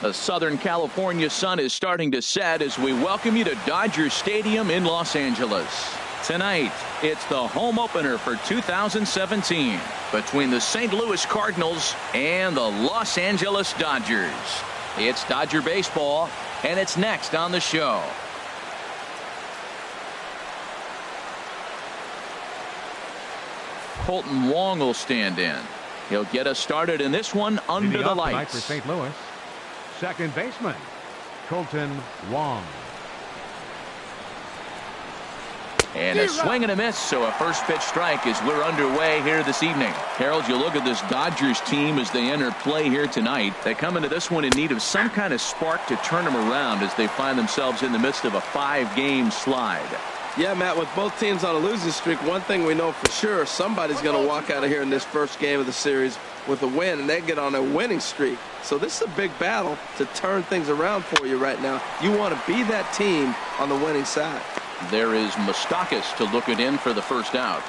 The Southern California sun is starting to set as we welcome you to Dodger Stadium in Los Angeles. Tonight, it's the home opener for 2017 between the St. Louis Cardinals and the Los Angeles Dodgers. It's Dodger baseball, and it's next on the show. Colton Wong will stand in. He'll get us started in this one under the lights. For St. Louis, second baseman, Colton Wong. And a swing and a miss, so a first pitch strike as we're underway here this evening. Harold, you look at this Dodgers team as they enter play here tonight. They come into this one in need of some kind of spark to turn them around as they find themselves in the midst of a 5-game slide. Yeah, Matt, with both teams on a losing streak, one thing we know for sure, somebody's going to walk out of here in this first game of the series with a win, and they get on a winning streak. So this is a big battle to turn things around for you right now. You want to be that team on the winning side. There is Moustakas to look it in for the first out.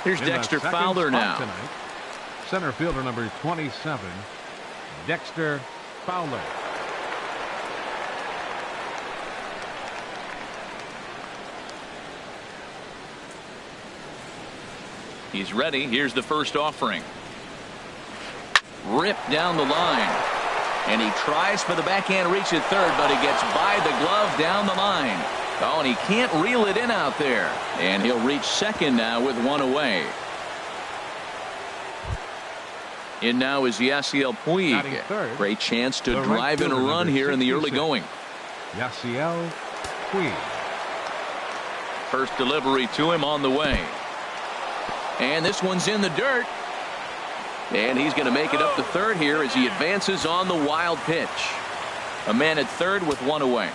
Here's Dexter Fowler now. Tonight, center fielder number 27, Dexter Fowler. He's ready. Here's the first offering. Ripped down the line. And he tries for the backhand reach at third, but he gets by the glove down the line. Oh, and he can't reel it in out there. And he'll reach second now with one away. In now is Yasiel Puig. Great chance to drive in a run here in the early going. Yasiel Puig. First delivery to him on the way. And this one's in the dirt. And he's going to make it up to third here as he advances on the wild pitch. A man at third with one away.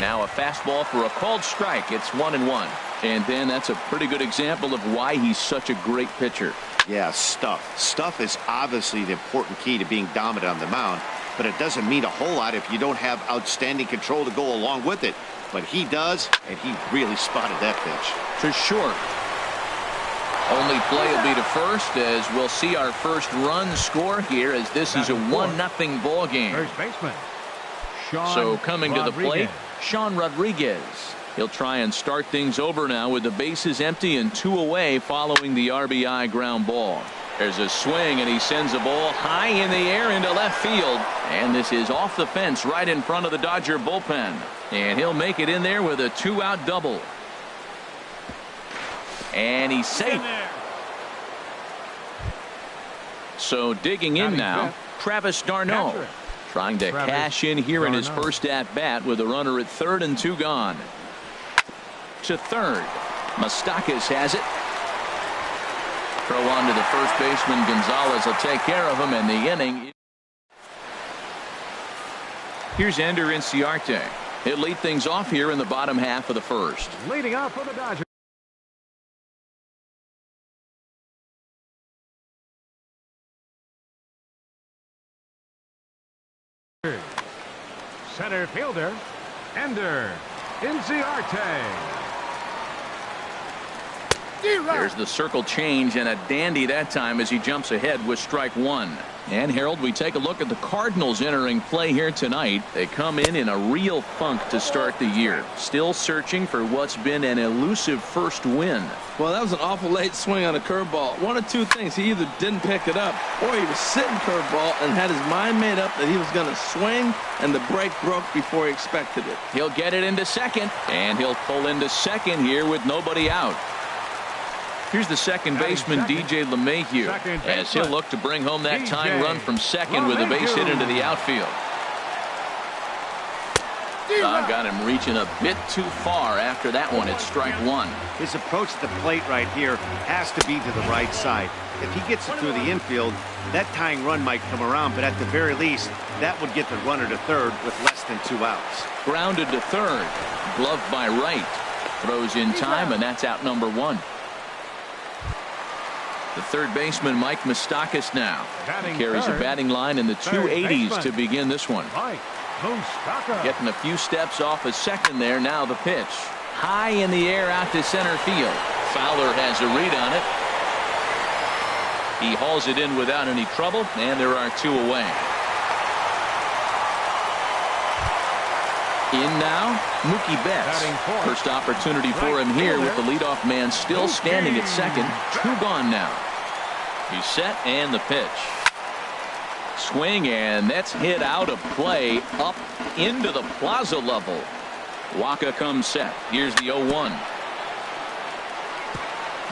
Now a fastball for a called strike. It's 1-1. And then that's a pretty good example of why he's such a great pitcher. Yeah, stuff. Stuff is obviously the important key to being dominant on the mound, but it doesn't mean a whole lot if you don't have outstanding control to go along with it. But he does, and he really spotted that pitch. To short. Only play will be to first as we'll see our first run score here as this is a 1-0 ball game. First baseman. So coming to the plate, Sean Rodriguez. He'll try and start things over now with the bases empty and 2 away following the RBI ground ball. There's a swing and he sends the ball high in the air into left field. And this is off the fence right in front of the Dodger bullpen. And he'll make it in there with a 2-out double. And he's safe. So digging in now, Travis d'Arnaud. Trying to cash in here in his first at-bat with a runner at third and 2 gone. To third. Moustakas has it. Throw on to the first baseman. Gonzalez will take care of him in the inning. Here's Ender Inciarte. He'll lead things off here in the bottom half of the first. Leading off for the Dodgers. Center fielder, Ender Inciarte. There's the circle change and a dandy that time as he jumps ahead with strike one. And Harold, we take a look at the Cardinals entering play here tonight. They come in a real funk to start the year. Still searching for what's been an elusive first win. Well, that was an awful late swing on a curveball. One of two things. He either didn't pick it up or he was sitting curveball and had his mind made up that he was going to swing, and the break broke before he expected it. He'll get it into second, and he'll pull into second here with nobody out. Here's the second baseman, DJ LeMahieu, as he'll look to bring home that tying run from second with a base hit into the outfield. Got him reaching a bit too far after that one at strike one. His approach to the plate right here has to be to the right side. If he gets it through the infield, that tying run might come around, but at the very least, that would get the runner to third with less than 2 outs. Grounded to third. Glove by right. Throws in time, and that's out number 1. The third baseman, Mike Moustakas now. He carries a batting line in the 280s to begin this one. Getting a few steps off of second there. Now the pitch. High in the air out to center field. Fowler has a read on it. He hauls it in without any trouble, and there are 2 away. In now, Mookie Betts. First opportunity for him here with the leadoff man still standing at second. 2 gone now. He's set, and the pitch. Swing, and that's hit out of play up into the plaza level. Waka comes set. Here's the 0-1.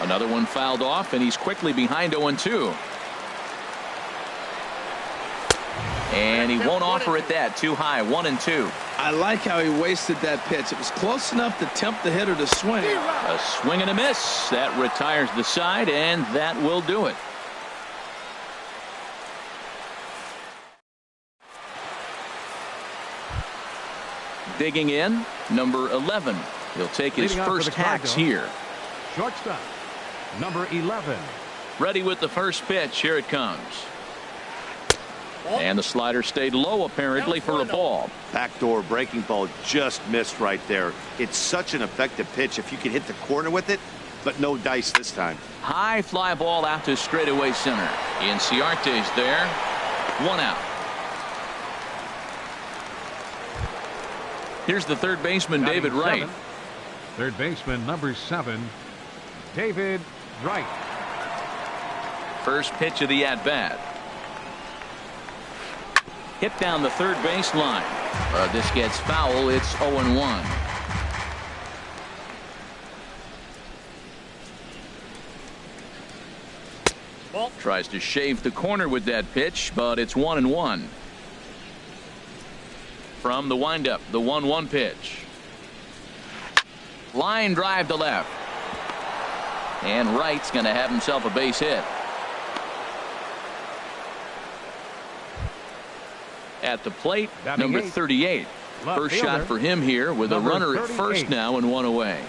Another one fouled off, and he's quickly behind 0-2. And he won't offer it that. Too high. 1-2. I like how he wasted that pitch. It was close enough to tempt the hitter to swing. A swing and a miss. That retires the side, and that will do it. Digging in, number 11. He'll take his first hacks here. Shortstop, number 11. Ready with the first pitch. Here it comes. And the slider stayed low, apparently, for a ball. Backdoor breaking ball just missed right there. It's such an effective pitch if you can hit the corner with it, but no dice this time. High fly ball out to straightaway center. Inciarte's there. 1 out. Here's the third baseman, David Wright. Third baseman, number 7, David Wright. First pitch of the at-bat. Hit down the third baseline. This gets foul. It's 0-1. Tries to shave the corner with that pitch, but it's 1-1. From the windup, the 1-1 pitch. Line drive to left. And Wright's going to have himself a base hit. At the plate, number 38. First shot for him here with a runner at first now and 1 away.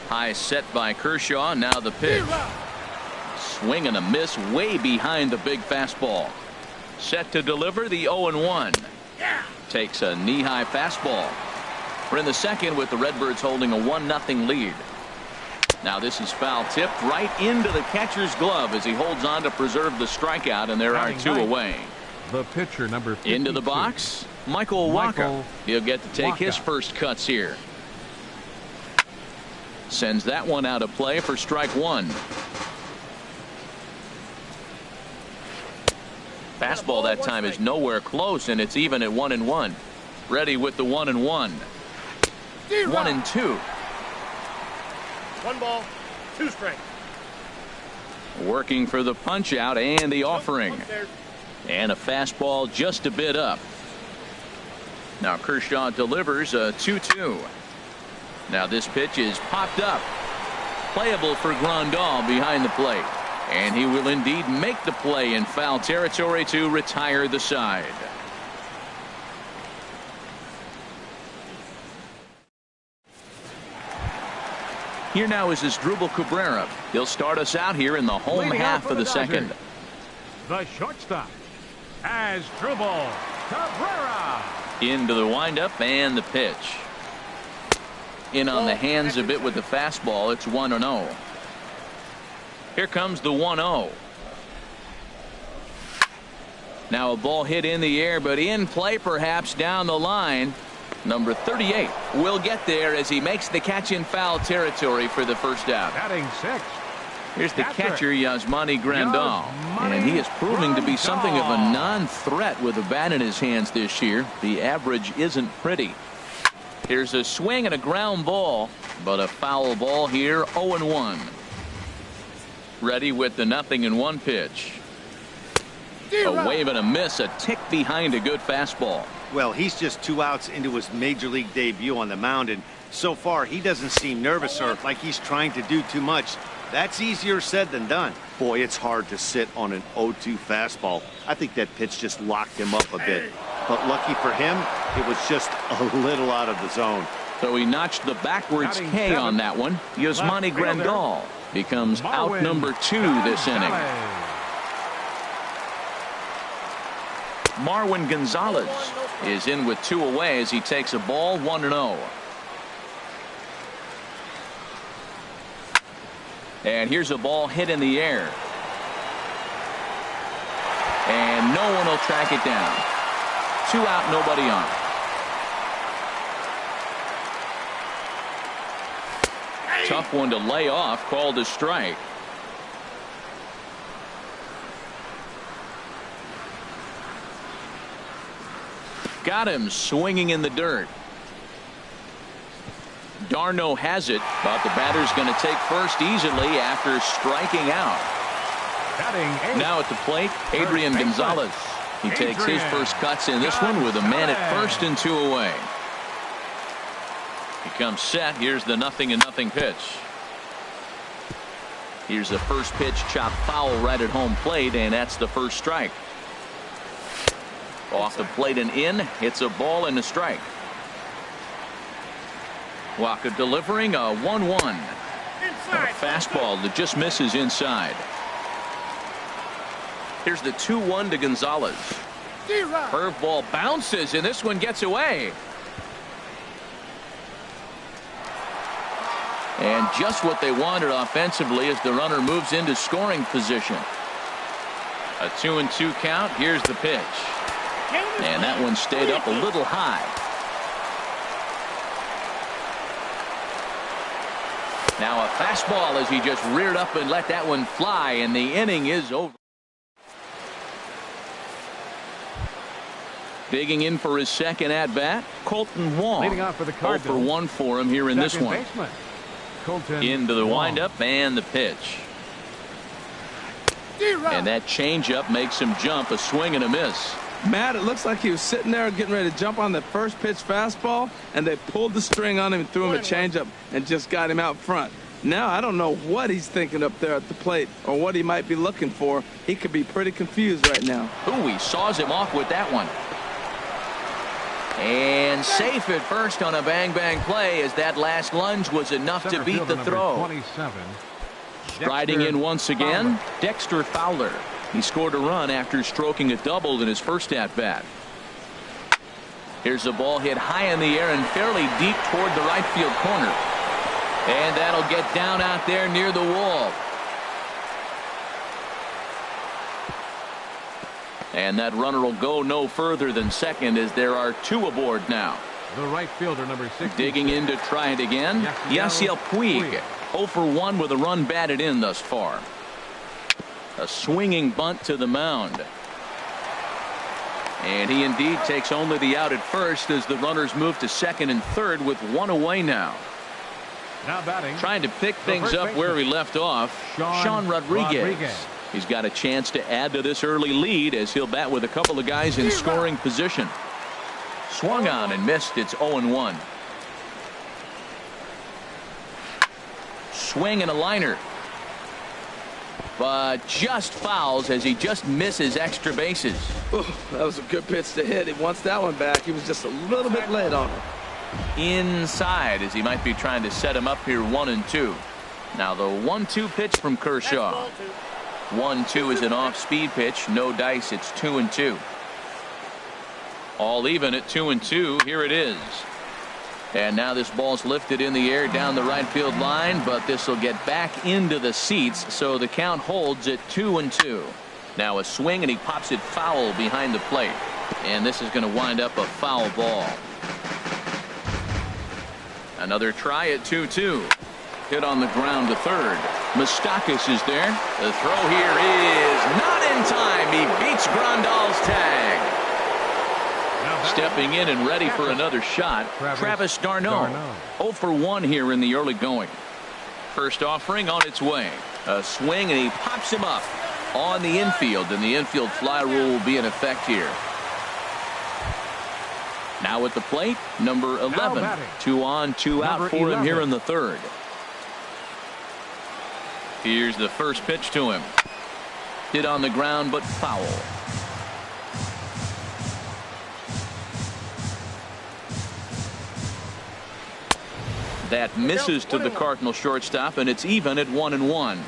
High set by Kershaw. Now the pitch. Swing and a miss way behind the big fastball. Set to deliver the 0-1. Takes a knee-high fastball. We're in the second with the Redbirds holding a 1-0 lead. Now this is foul tipped right into the catcher's glove as he holds on to preserve the strikeout, and there are 2 away. The pitcher, number 52. Into the box, Michael Waka. He'll get to take his first cuts here. Sends that one out of play for strike 1. Fastball that time is nowhere close, and it's even at 1-1. Ready with the 1-1. 1-2. 1 ball, 2 strikes. Working for the punch out and the offering. And a fastball just a bit up. Now Kershaw delivers a 2-2. Now this pitch is popped up. Playable for Grandal behind the plate. And he will indeed make the play in foul territory to retire the side. Here now is Asdrubal Cabrera. He'll start us out here in the home half of the second. The shortstop, Asdrubal Cabrera. Into the windup and the pitch. In on the hands a bit with the fastball. It's 1-0. Here comes the 1-0. Now a ball hit in the air, but in play perhaps down the line. Number 38 will get there as he makes the catch in foul territory for the first out. Batting 6. Here's the catcher, Yasmani Grandal. And he is proving to be something of a non-threat with a bat in his hands this year. The average isn't pretty. Here's a swing and a ground ball, but a foul ball here, 0-1. Ready with the 0-1 pitch. A wave and a miss, a tick behind a good fastball. Well, he's just 2 outs into his major league debut on the mound, and so far he doesn't seem nervous or like he's trying to do too much. That's easier said than done. Boy, it's hard to sit on an 0-2 fastball. I think that pitch just locked him up a bit. But lucky for him, it was just a little out of the zone. So he notched the backwards K on that one. Yasmani Grandal becomes out number 2 this inning. Marwin Gonzalez is in with 2 away as he takes a ball, 1-0. And here's a ball hit in the air. And no one will track it down. 2 out, nobody on. Tough one to lay off, called a strike. Got him swinging in the dirt. Darno has it, but the batter's going to take first easily after striking out. Now at the plate, Adrian Gonzalez. He takes his first cuts in this one with a man at first and 2 away. He comes set. Here's the 0-0 pitch. Here's the first pitch, chopped foul right at home plate, and that's the first strike. Off the plate and in, hits a ball and a strike. Waka delivering a 1-1. A fastball that just misses inside. Here's the 2-1 to Gonzalez. Curveball bounces, and this one gets away. And just what they wanted offensively as the runner moves into scoring position. A 2-2 count. Here's the pitch. And that one stayed up a little high. Now a fastball as he just reared up and let that one fly, and the inning is over. Digging in for his second at bat, Colton Wong. Leading off for the 0 for 1 for him here in this one. Into the windup and the pitch. And that changeup makes him jump. A swing and a miss. Matt, it looks like he was sitting there getting ready to jump on the first pitch fastball, and they pulled the string on him and threw him a changeup and just got him out front. Now I don't know what he's thinking up there at the plate or what he might be looking for. He could be pretty confused right now. Ooh, he saws him off with that one. And safe at first on a bang-bang play as that last lunge was enough to beat the throw. Striding in once again, Dexter Fowler. He scored a run after stroking a double in his first at-bat. Here's the ball hit high in the air and fairly deep toward the right field corner. And that'll get down out there near the wall. And that runner will go no further than second as there are 2 aboard now. The right fielder, number 6. Digging in to try it again. Yasiel Puig. 0 for 1 with a run batted in thus far. A swinging bunt to the mound. And he indeed takes only the out at first as the runners move to second and third with 1 away now. Now batting. Trying to pick things up where he left off, Sean Rodriguez. He's got a chance to add to this early lead as he'll bat with a couple of guys in scoring position. Swung on and missed. It's 0-1. Swing and a liner. But just fouls as he just misses extra bases. Ooh, that was a good pitch to hit. He wants that one back. He was just a little bit late on it. Inside as he might be trying to set him up here 1-2. Now the 1-2 pitch from Kershaw. 1-2 is an off-speed pitch. No dice. It's 2-2. All even at 2-2. Here it is. And now this ball's lifted in the air down the right field line, but this will get back into the seats, so the count holds at 2-2. Now a swing, and he pops it foul behind the plate. And this is going to wind up a foul ball. Another try at 2-2. Hit on the ground to third. Moustakas is there. The throw here is not in time. He beats Grandal's tag. Stepping in and ready for another shot, Travis d'Arnaud. 0 for 1 here in the early going. First offering on its way. A swing, and he pops him up on the infield, and the infield fly rule will be in effect here. Now at the plate, number 11. 2 on, 2 out for him here in the third. Here's the first pitch to him. Hit on the ground, but foul. That misses to the Cardinal shortstop, and it's even at 1-1.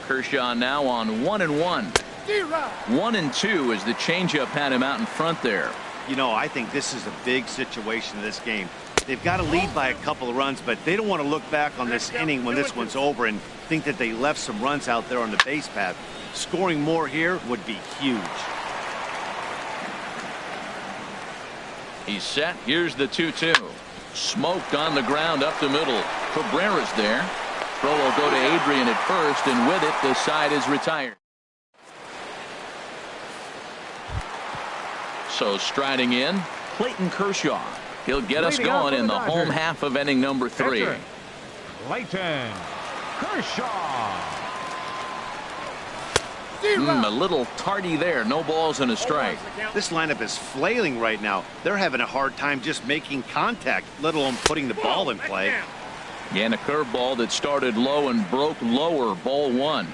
Kershaw now on 1-1. 1-2 as the changeup had him out in front there. You know, I think this is a big situation in this game. They've got to lead by a couple of runs, but they don't want to look back on this inning when this one's over and think that they left some runs out there on the base path. Scoring more here would be huge. He's set. Here's the 2-2. Smoked on the ground up the middle. Cabrera's there. Throw will go to Adrian at first, and with it, the side is retired. So striding in, Clayton Kershaw. He'll get us going in the home half of inning number 3. Clayton Kershaw. A little tardy there. No balls and a strike. This lineup is flailing right now. They're having a hard time just making contact, let alone putting the ball in play. And a curveball that started low and broke lower. Ball 1.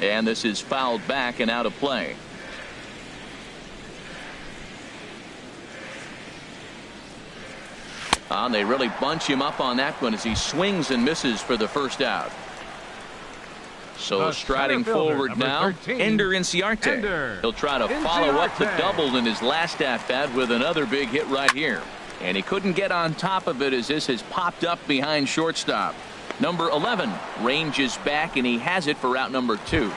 And this is fouled back and out of play. They really bunch him up on that one as he swings and misses for the first out. So striding forward now, 13, Ender Inciarte. He'll try to follow up the double in his last at-bat with another big hit right here. And he couldn't get on top of it as this has popped up behind shortstop. Number 11 ranges back, and he has it for out number 2.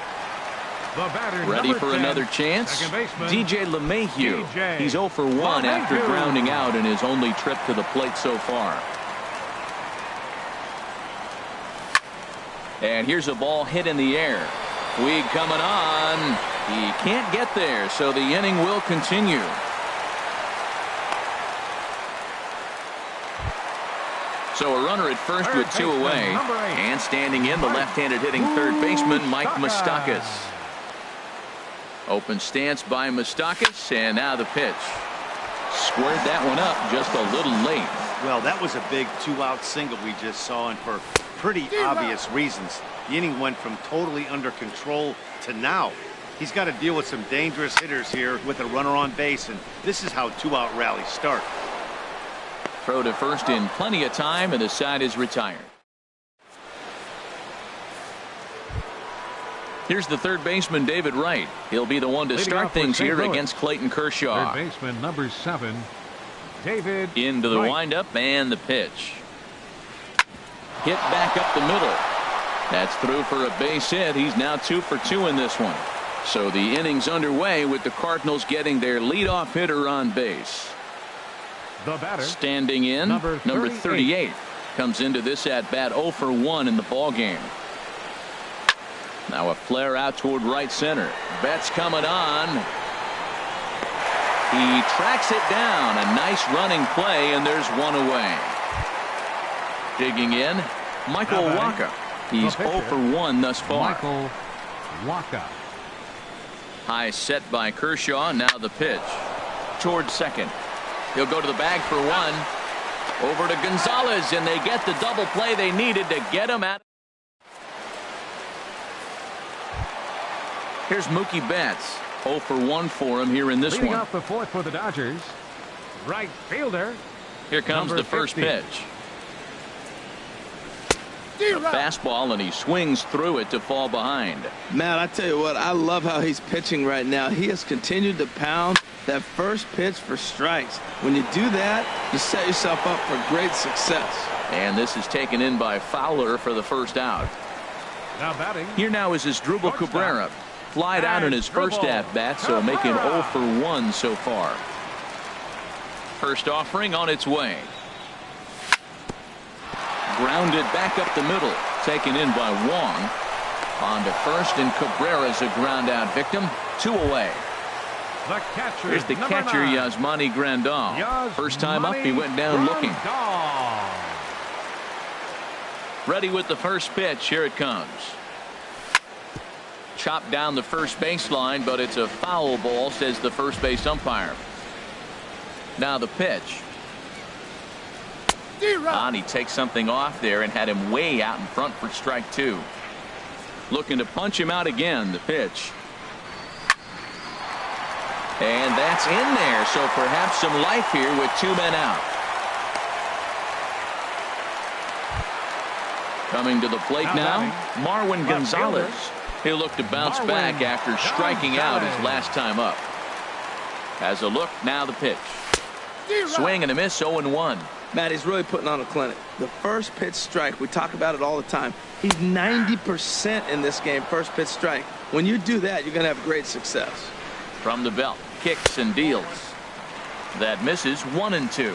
Ready for 10, another chance? DJ LeMahieu. He's 0 for 1 after grounding out in his only trip to the plate so far. And here's a ball hit in the air. Weed coming on. He can't get there, so the inning will continue. So a runner at first with 2 away. And standing in, the left-handed hitting third baseman, Mike Moustakas. Open stance by Moustakas, and now the pitch. Squared that one up just a little late. Well, that was a big 2-out single we just saw, and for pretty obvious reasons. The inning went from totally under control to now. He's got to deal with some dangerous hitters here with a runner on base, and this is how 2-out rallies start. Throw to first in plenty of time, and the side is retired. Here's the third baseman, David Wright. He'll be the one to start things here against Clayton Kershaw. Third baseman number 7, David into the Wright. windup and the pitch. Hit back up the middle. That's through for a base hit. He's now 2 for 2 in this one. So the inning's underway with the Cardinals getting their leadoff hitter on base. The batter, standing in, number 38 comes into this at bat 0 for 1 in the ball game. Now a flare out toward right center. Betts coming on. He tracks it down. A nice running play, and there's one away. Digging in, Michael Wacha. He's 0 for 1 thus far. Michael Wacha. High set by Kershaw. Now the pitch towards second. He'll go to the bag for 1. Over to Gonzalez, and they get the double play they needed to get him out. Here's Mookie Betts. 0 for 1 for him here in this Leading one. off the 4th for the Dodgers, right fielder. Here comes the first 50. pitch. A fastball, and he swings through it to fall behind. Man, I tell you what, I love how he's pitching right now. He has continued to pound that first pitch for strikes. When you do that, you set yourself up for great success. And this is taken in by Fowler for the first out. Now batting. Here now is Asdrubal Cabrera. Flied out in his first at-bat, so make him 0 for 1 so far. First offering on its way. Grounded back up the middle. Taken in by Wong. On to first, and Cabrera's a ground out victim. 2 away. The catcher. Here's the catcher, Yasmani Grandal. First time up, he went down looking. Ready with the first pitch. Here it comes. Chopped down the first baseline, but it's a foul ball, says the first base umpire. Now the pitch. And he takes something off there and had him way out in front for strike 2. Looking to punch him out again. The pitch. And that's in there, so perhaps some life here with 2 men out. Coming to the plate now, Marwin Gonzalez. He'll look to bounce back after striking out his last time up. Has a look, now the pitch. Swing and a miss, 0-1. Matt, he's really putting on a clinic. The first pitch strike, we talk about it all the time. He's 90% in this game, first pitch strike. When you do that, you're going to have great success. From the belt, kicks and deals. That misses, 1-2.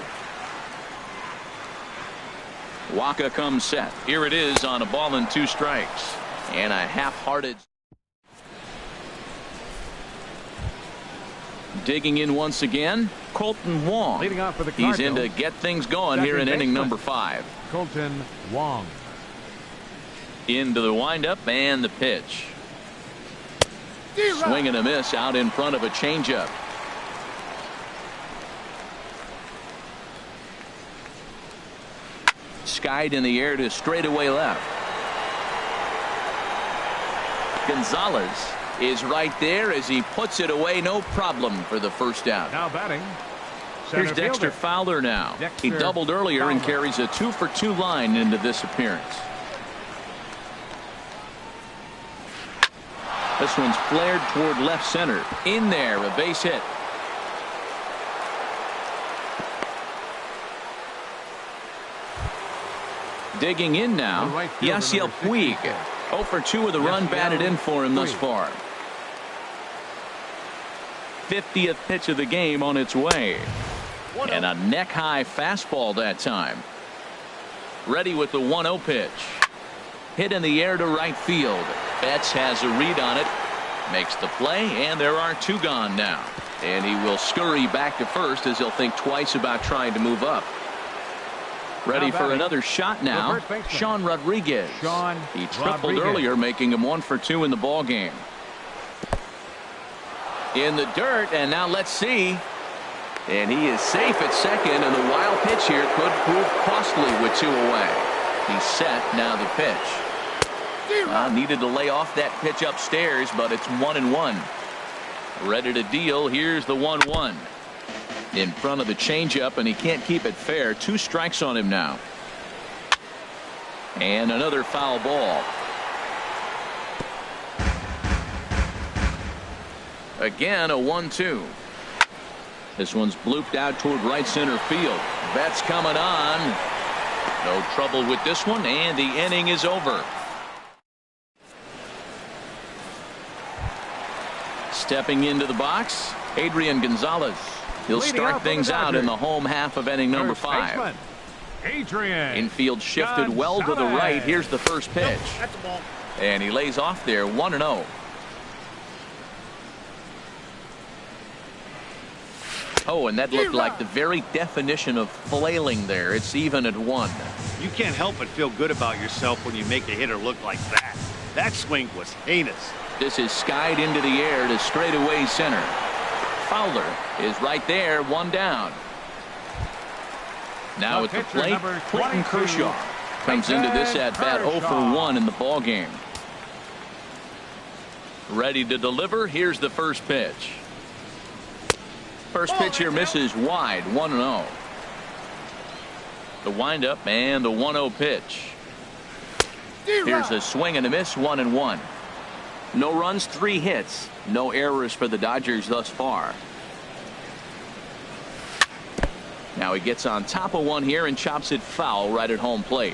Waka comes set. Here it is on a ball and 2 strikes. And a half-hearted. Digging in once again, Colton Wong. Leading off for the He's Cardinals. in to get things going Second here in inning baseman, number 5. Colton Wong. Into the windup and the pitch. Swing and a miss out in front of a changeup. Skied in the air to straightaway left. Gonzalez is right there as he puts it away, no problem for the first out. Now batting. Here's Center Dexter fielder. Fowler now. He Dexter doubled earlier and Fowler. carries a 2-for-2 line into this appearance. This one's flared toward left center. In there, a base hit. Digging in now, The right fielder, Yasiel number Puig. 64. 0-for-2 with a run Yasiel batted in for him thus Puig. far. 50th pitch of the game on its way. And a neck-high fastball that time. Ready with the 1-0 pitch. Hit in the air to right field. Betts has a read on it. Makes the play, and there are 2 gone now. And he will scurry back to first as he'll think twice about trying to move up. Ready Now for batting, another shot now. the first baseman, Sean Rodriguez. Sean He tripled Rodriguez. earlier, making him 1-for-2 in the ball game. In the dirt, and now let's see. And he is safe at second, and the wild pitch here could prove costly with 2 away. He's set, now the pitch. Needed to lay off that pitch upstairs, but it's 1-1. Ready to deal. Here's the 1-1. In front of the changeup, and he can't keep it fair. 2 strikes on him now. And another foul ball. Again, a 1-2. This one's blooped out toward right center field. Betts coming on. No trouble with this one, and the inning is over. Stepping into the box, Adrian Gonzalez. He'll Leading start off for things the out in the Dodgers. home half of inning number First 5. baseman, Adrian Infield shifted well to the right. Here's the first pitch. That's the ball. And he lays off there, 1-0. Oh, and that looked like the very definition of flailing there. It's even at 1. You can't help but feel good about yourself when you make a hitter look like that. That swing was heinous. This is skied into the air to straightaway center. Fowler is right there, 1 down. Now The at the pitcher, plate, number Clinton 22, Kershaw comes into this at bat 0 for 1 in the ball game. Ready to deliver. Here's the first pitch. First pitch here misses wide, 1-0. The windup and the 1-0 pitch. Here's a swing and a miss, 1-1. No runs, 3 hits. No errors for the Dodgers thus far. Now he gets on top of one here and chops it foul right at home plate.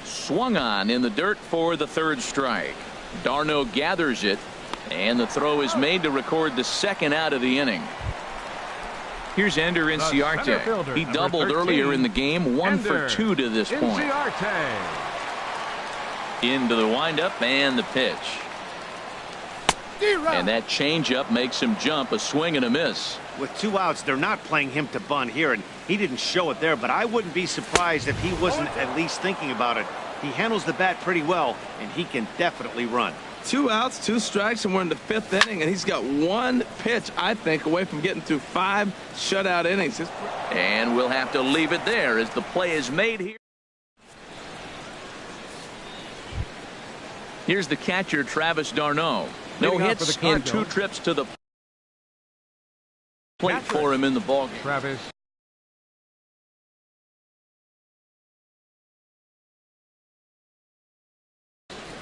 Swung on in the dirt for the 3rd strike. Darno gathers it, and the throw is made to record the 2nd out of the inning. Here's Ender center fielder, Inciarte. He number doubled 13, earlier in the game, 1 for Ender 2 to this point. Inciarte. Into the windup and the pitch. And that changeup makes him jump. A swing and a miss. With 2 outs, they're not playing him to bunt here, and he didn't show it there, but I wouldn't be surprised if he wasn't at least thinking about it. He handles the bat pretty well, and he can definitely run. 2 outs, 2 strikes, and we're in the 5th inning, and he's got 1 pitch, I think, away from getting through 5 shutout innings. And we'll have to leave it there as the play is made here. Here's the catcher, Travis d'Arnaud. No Leading off for hits the in 2 Cardinals. trips to the plate Catcher. for him in the ballgame. Travis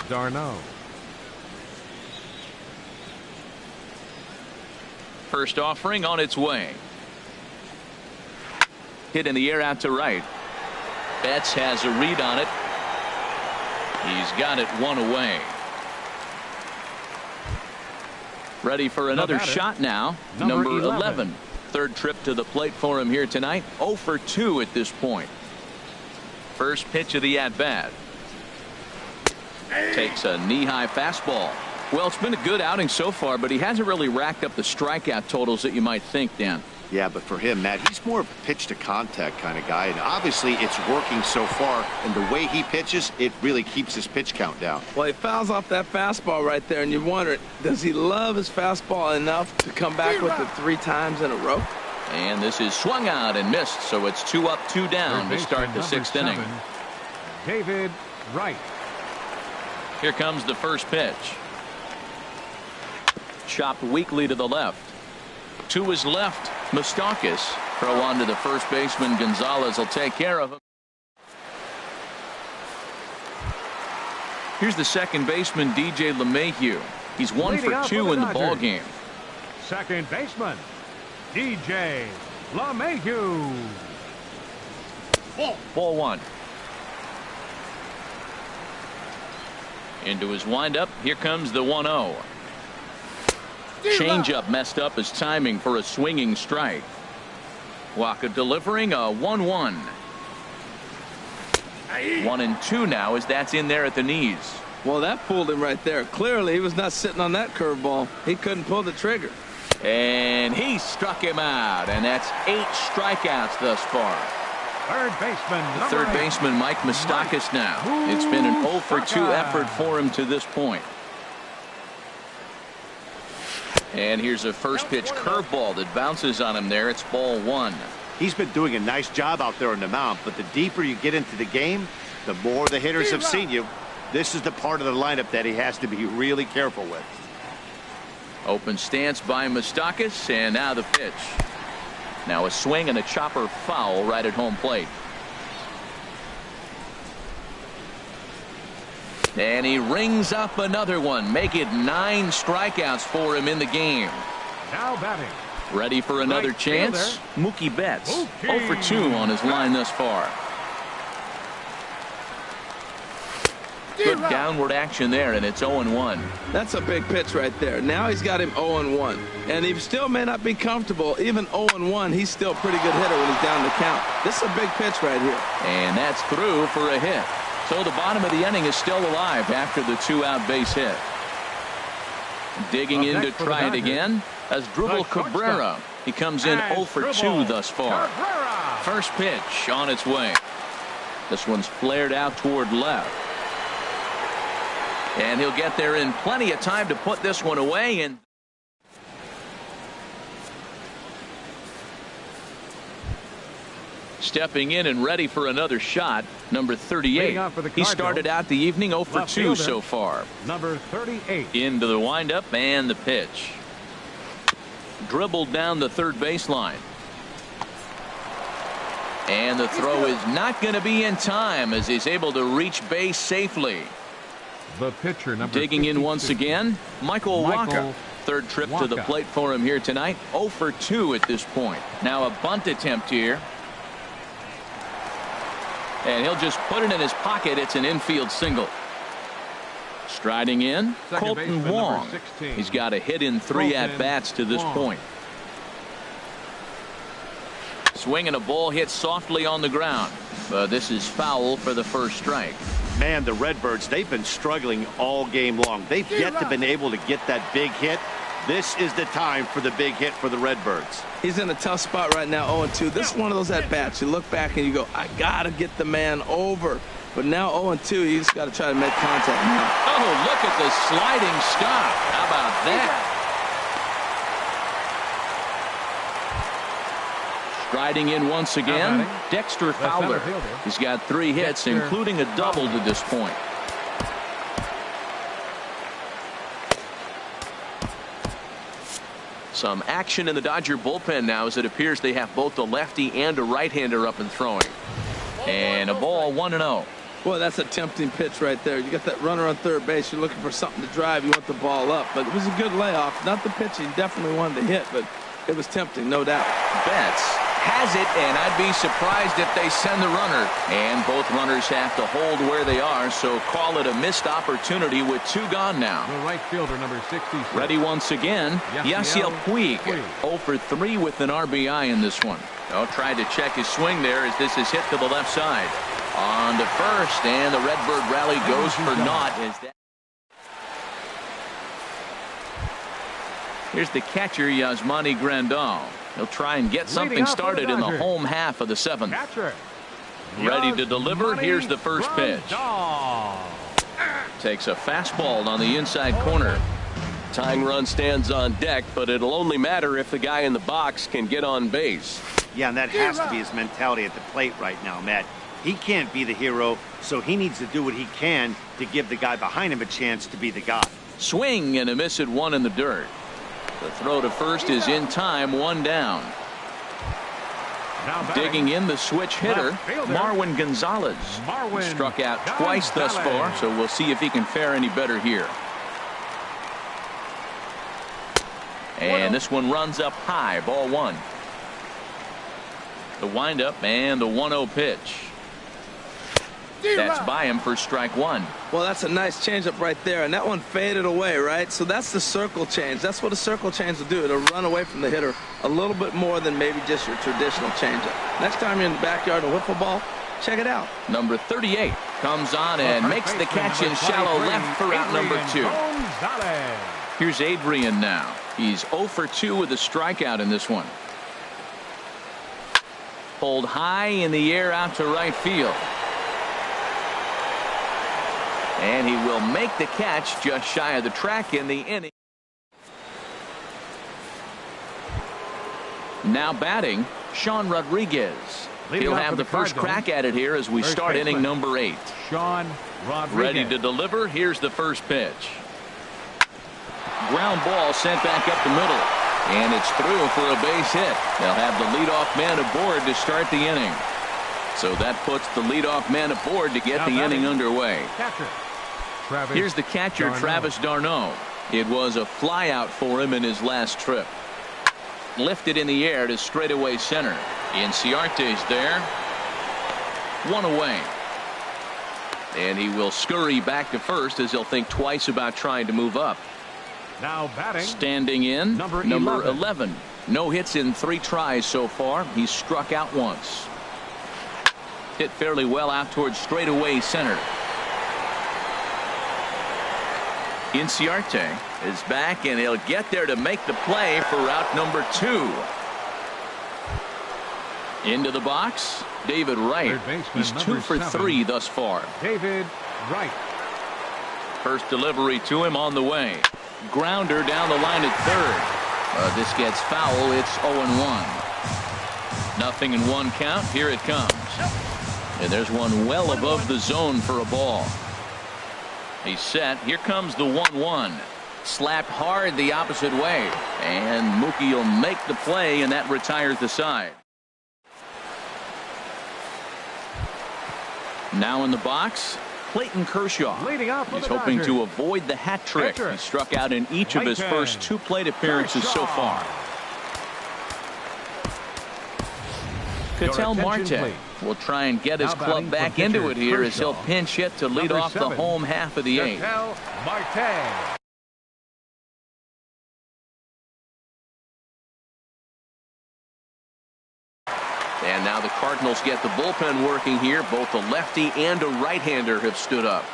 d'Arnaud. First offering on its way. Hit in the air out to right. Betts has a read on it. He's got it one away. Ready for another shot now. Number 11. Third trip to the plate for him here tonight. 0 for 2 at this point. First pitch of the at-bat. Takes a knee-high fastball. Well, it's been a good outing so far, but he hasn't really racked up the strikeout totals that you might think, Dan. Yeah, but for him, Matt, he's more of a pitch-to-contact kind of guy, and obviously it's working so far, and the way he pitches, it really keeps his pitch count down. Well, he fouls off that fastball right there, and you wonder, does he love his fastball enough to come back with it 3 times in a row? And this is swung out and missed, so it's 2 up, 2 down to start the 6th inning. David Wright. Here comes the first pitch. Chopped weakly to the left. To his left, Moustakas. Throw on to the first baseman. Gonzalez will take care of him. Here's the second baseman, DJ LeMahieu. He's 1 for 2 in the ball game. Second baseman, DJ LeMahieu. Ball 1. Into his windup. Here comes the 1-0. Changeup messed up his timing for a swinging strike. Waka delivering a 1-1. 1-2 now as that's in there at the knees. Well, that fooled him right there. Clearly, he was not sitting on that curveball. He couldn't pull the trigger. And he struck him out, and that's 8 strikeouts thus far. Third baseman, Third baseman Mike Moustakas now. It's been an 0 for 2 effort for him to this point. And here's a first pitch curveball that bounces on him there. It's ball 1. He's been doing a nice job out there on the mound, but the deeper you get into the game, the more the hitters have seen you. This is the part of the lineup that he has to be really careful with. Open stance by Moustakas, and now the pitch. Now a swing and a chopper foul right at home plate. And he rings up another one. Make it 9 strikeouts for him in the game. Now batting. Ready for another chance? Mookie Betts. 0 for 2 on his line thus far. Good downward action there, and it's 0-1. That's a big pitch right there. Now he's got him 0-1. And he still may not be comfortable. Even 0-1, he's still a pretty good hitter when he's down the count. This is a big pitch right here. And that's through for a hit. So the bottom of the inning is still alive after the 2-out base hit. Digging in to try it again. Asdrubal Cabrera. He comes in 0 for 2 thus far. First pitch on its way. This one's flared out toward left. And he'll get there in plenty of time to put this one away. And stepping in and ready for another shot, number 38. He started out the evening 0 for 2 so far. Number 38. Into the windup and the pitch. Dribbled down the third baseline. And the throw is not going to be in time as he's able to reach base safely. The pitcher, number digging 52. in once again, Michael Wacha. Third trip to the plate for him here tonight. 0 for 2 at this point. Now a bunt attempt here. And he'll just put it in his pocket. It's an infield single. Striding in, Colton Wong. He's got a hit in 3 at-bats to this point. Swinging a ball hit softly on the ground. But this is foul for the first strike. Man, the Redbirds, they've been struggling all game long. They've yet to been able to get that big hit. This is the time for the big hit for the Redbirds. He's in a tough spot right now, 0-2. This is one of those at-bats. You look back and you go, I got to get the man over. But now 0-2, you just got to try to make contact now. Oh, look at the sliding stop. How about that? Striding in once again, Dexter Fowler. He's got 3 hits, including a double to this point. Some action in the Dodger bullpen now as it appears they have both a lefty and a right-hander up and throwing. And a ball 1-0. Well, that's a tempting pitch right there. You got that runner on third base. You're looking for something to drive. You want the ball up. But it was a good layoff. Not the pitch he definitely wanted to hit, but it was tempting, no doubt. Betts has it, and I'd be surprised if they send the runner. And both runners have to hold where they are, so call it a missed opportunity with 2 gone now. The right fielder, number 66. Ready once again, Yasiel Puig. 0 for 3 with an RBI in this one. Oh, tried to check his swing there as this is hit to the left side. On to first, and the Redbird rally goes for naught. Here's the catcher, Yasmani Grandal. He'll try and get something started in the home half of the 7th. Ready to deliver. Here's the first pitch. Takes a fastball on the inside corner. Tying run stands on deck, but it'll only matter if the guy in the box can get on base. Yeah, and that has to be his mentality at the plate right now, Matt. He can't be the hero, so he needs to do what he can to give the guy behind him a chance to be the guy. Swing and a miss at 1 in the dirt. The throw to first is in time, 1 down. Digging in the switch hitter, Marwin Gonzalez. Struck out twice thus far, so we'll see if he can fare any better here. And this one runs up high, ball 1. The windup and the 1-0 pitch. That's by him for strike 1. Well, that's a nice changeup right there, and that one faded away, right? So that's the circle change. That's what a circle change will do. It'll run away from the hitter a little bit more than maybe just your traditional changeup. Next time you're in the backyard and whip a ball, check it out. Number 38 comes on and makes the catch in shallow left for out number 2. Here's Adrian now. He's 0 for 2 with a strikeout in this one. Pulled high in the air out to right field. And he will make the catch just shy of the track in the inning. Now batting, Sean Rodriguez. He'll have the first crack at it here as we start inning number 8. Sean Rodriguez. Ready to deliver. Here's the first pitch. Ground ball sent back up the middle. And it's through for a base hit. They'll have the leadoff man aboard to start the inning. So that puts the leadoff man aboard to get the inning underway. Here's the catcher, Travis d'Arnaud. It was a flyout for him in his last trip. Lifted in the air to straightaway center. Inciarte's there. 1 away. And he will scurry back to first as he'll think twice about trying to move up. Now batting. Standing in, number 11. No hits in 3 tries so far. He's struck out once. Hit fairly well out towards straightaway center. Inciarte is back, and he'll get there to make the play for route number 2. Into the box, David Wright. He's 2 for 3 thus far. David Wright. First delivery to him on the way. Grounder down the line at third. This gets foul. It's 0-1. Nothing in 1 count. Here it comes. And there's one well above the zone for a ball. He's set. Here comes the 1-1. Slapped hard the opposite way. And Mookie will make the play, and that retires the side. Now in the box, Clayton Kershaw. He's hoping to avoid the hat trick. He struck out in each of his first 2 plate appearances so far. Ketel Marte will try and get his club back into it here as he'll pinch hit to lead off the home half of the 8th. And now the Cardinals get the bullpen working here. Both a lefty and a right-hander have stood up.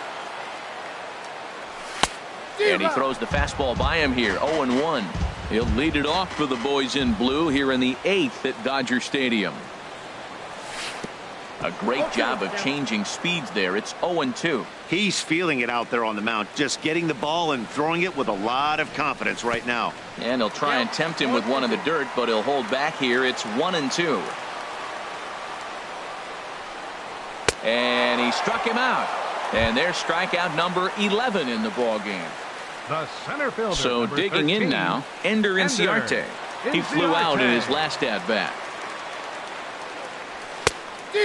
And he throws the fastball by him here. 0-1. He'll lead it off for the boys in blue here in the 8th at Dodger Stadium. A great job of changing speeds there. It's 0-2. He's feeling it out there on the mound, just getting the ball and throwing it with a lot of confidence right now. And he'll try and tempt him with one in the dirt, but he'll hold back here. It's 1-2. And he struck him out. And there's strikeout number 11 in the ball game. The center fielder, so digging 13, in now, Ender Inciarte. He flew out in his last at bat.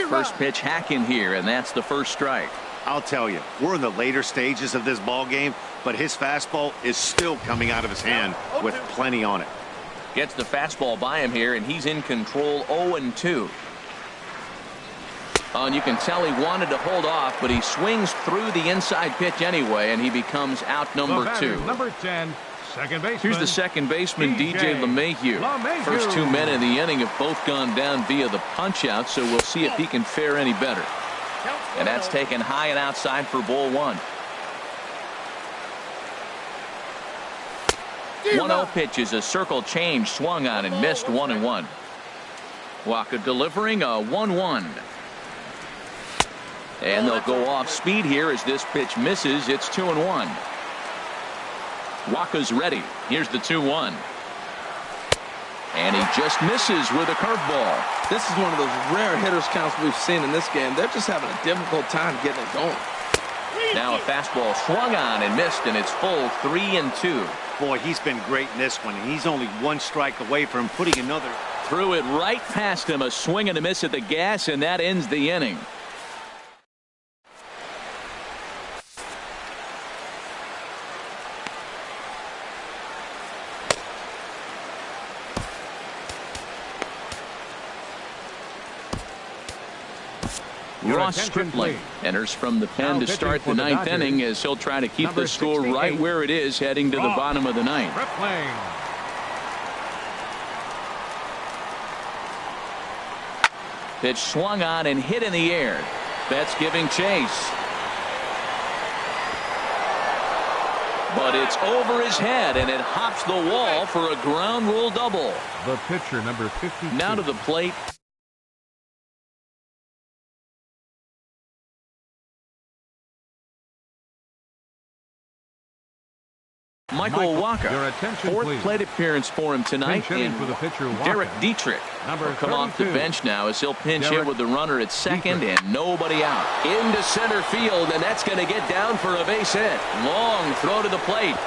First pitch hack in here, and that's the first strike. I'll tell you, we're in the later stages of this ball game, but his fastball is still coming out of his hand with plenty on it. Gets the fastball by him here, and he's in control 0-2. And you can tell he wanted to hold off, but he swings through the inside pitch anyway, and he becomes out number 2. Number 10, second baseman. Here's the second baseman, DJ LeMahieu. First 2 men in the inning have both gone down via the punch-out, so we'll see if he can fare any better. And that's taken high and outside for ball 1. 1-0 pitch is a circle change, swung on and missed 1-1. Waka delivering a 1-1. And they'll go off speed here as this pitch misses. It's 2-1. Waka's ready. Here's the 2-1. And he just misses with a curveball. This is one of those rare hitters counts we've seen in this game. They're just having a difficult time getting it going. Now a fastball swung on and missed, and it's full 3-2. Boy, he's been great in this one. He's only 1 strike away from putting another. Threw it right past him. A swing and a miss at the gas, and that ends the inning. Ross Stripling enters from the pen to start the 9th inning as he'll try to keep the score right where it is heading to the bottom of the 9th. Pitch swung on and hit in the air. Betts giving chase. But it's over his head, and it hops the wall for a ground rule double. The pitcher, number 52. Now to the plate. Michael Waka, 4th plate appearance for him tonight, and Derek Dietrich will come off the bench now as he'll pinch hit with the runner at second and nobody out. Into center field, and that's going to get down for a base hit. Long throw to the plate.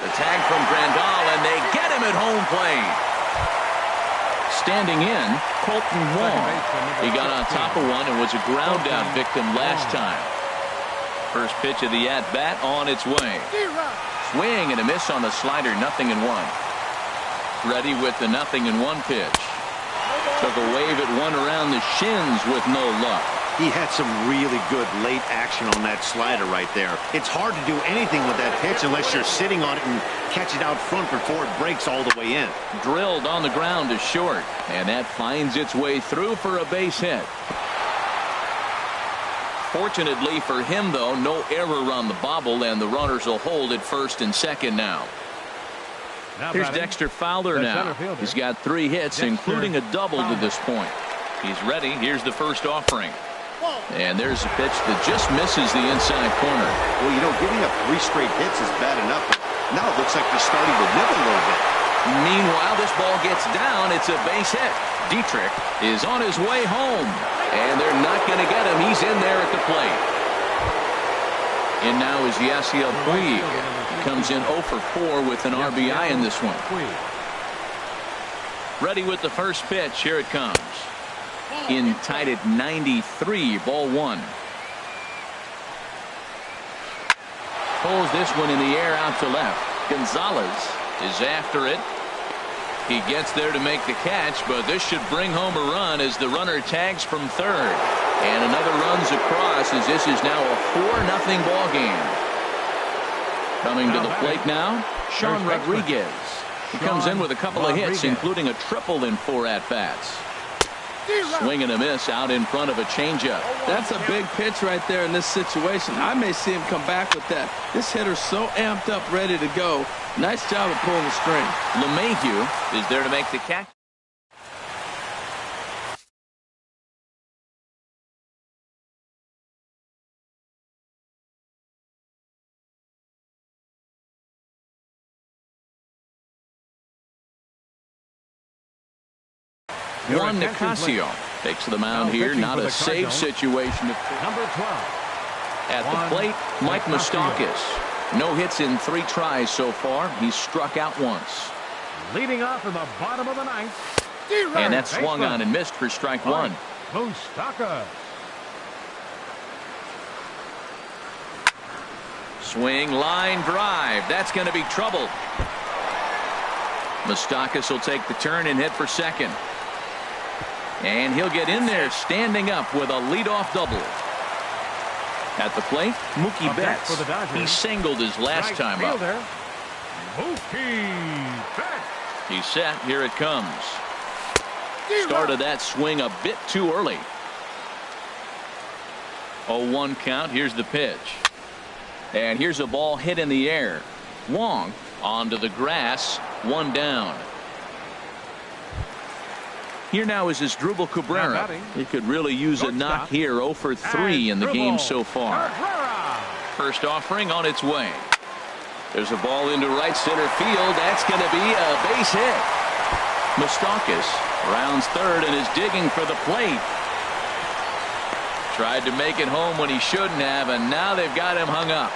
The tag from Grandal, and they get him at home plate. Standing in, Colton Wong. He got on top of one and was a ground out victim last time. First pitch of the at-bat on its way. Swing and a miss on the slider, 0-1. Ready with the 0-1 pitch. Took a wave at one around the shins with no luck. He had some really good late action on that slider right there. It's hard to do anything with that pitch unless you're sitting on it and catch it out front before it breaks all the way in. Drilled on the ground to short, and that finds its way through for a base hit. Fortunately for him, though, no error on the bobble, and the runners will hold at first and second now. Here's Dexter Fowler now. He's got 3 hits, including a double to this point. He's ready. Here's the first offering. And there's a pitch that just misses the inside corner. Well, you know, giving up 3 straight hits is bad enough, but now it looks like they're starting to nibble a little bit. Meanwhile, this ball gets down. It's a base hit. Dietrich is on his way home, and they're not going to get him. He's in there at the plate. And now is Yasiel Puig. Comes in 0 for 4 with an RBI in this one. Ready with the first pitch. Here it comes. In tight at 93, ball 1. Pulls this one in the air out to left. Gonzalez is after it. He gets there to make the catch, but this should bring home a run as the runner tags from third. And another runs across as this is now a 4-0 ball game. Coming to the plate now, Sean Rodriguez. He comes in with a couple of hits, including a triple in 4 at-bats. Swing and a miss out in front of a changeup. That's a big pitch right there in this situation. I may see him come back with that. This hitter's so amped up, ready to go. Nice job of pulling the string. LeMahieu is there to make the catch. Juan Nicasio takes the mound here. Not a safe situation. Number 12. At the plate, Mike Moustakas. No hits in 3 tries so far. He's struck out once. Leading off in the bottom of the 9th. And that swung on and missed for strike 1. Moustakas. swing, line drive. That's going to be trouble. Moustakas will take the turn and hit for second. And he'll get in there standing up with a leadoff double. At the plate, Mookie Betts. For the Dodgers, he singled his last time up. Mookie Betts. He's set. Here it comes. Started that swing a bit too early. 0-1 count. Here's the pitch. And here's a ball hit in the air. Wong onto the grass. One down. Here now is Asdrubal Cabrera. He could really use a knock here. 0 for 3 in the game so far. First offering on its way. There's a ball into right center field. That's going to be a base hit. Moustakas rounds third and is digging for the plate. Tried to make it home when he shouldn't have, and now they've got him hung up.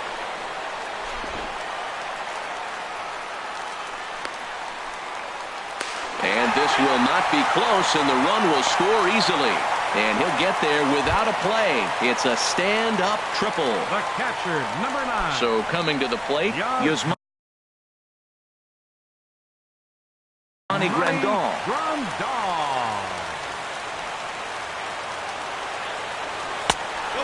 And this will not be close, and the run will score easily. And he'll get there without a play. It's a stand-up triple. The catcher, number 9. So coming to the plate, Yasmani Grandal.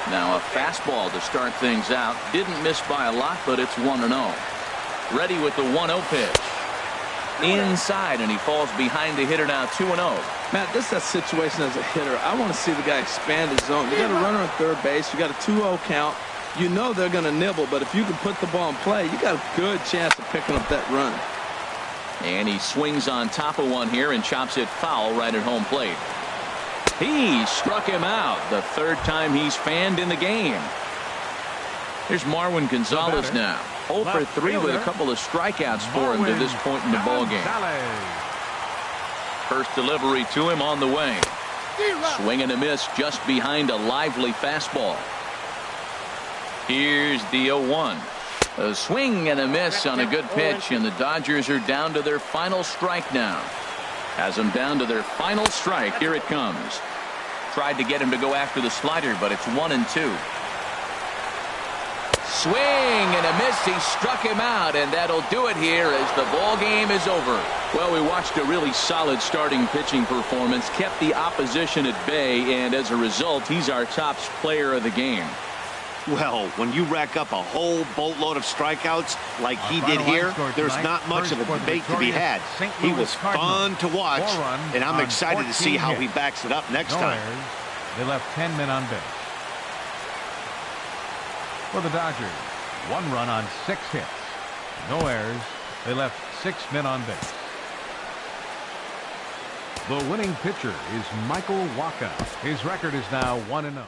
Now a fastball to start things out. Didn't miss by a lot, but it's 1-0. Ready with the 1-0 pitch. Inside, and he falls behind the hitter now. 2-0. Matt, this is that situation as a hitter. I want to see the guy expand his zone. You got a runner on third base. You got a 2-0 count. You know they're going to nibble, but if you can put the ball in play, you got a good chance of picking up that run. And he swings on top of one here and chops it foul right at home plate. He struck him out. The third time he's fanned in the game. Here's Marwin Gonzalez now. 0 for 3 with a couple of strikeouts for him to this point in the ballgame. First delivery to him on the way. Swing and a miss just behind a lively fastball. Here's the 0-1. A swing and a miss on a good pitch, and the Dodgers are down to their final strike now. Has them down to their final strike. Here it comes. Tried to get him to go after the slider, but it's 1-2. Swing and a miss. He struck him out, and that'll do it here as the ball game is over. Well, we watched a really solid starting pitching performance, kept the opposition at bay, and as a result, he's our top player of the game. Well, when you rack up a whole boatload of strikeouts like he did here, there's not much of a debate to be had. He was fun to watch, and I'm excited to see how he backs it up next time. They left 10 men on base. For the Dodgers, 1 run on 6 hits. No errors. They left 6 men on base. The winning pitcher is Michael Wacha. His record is now 1-0.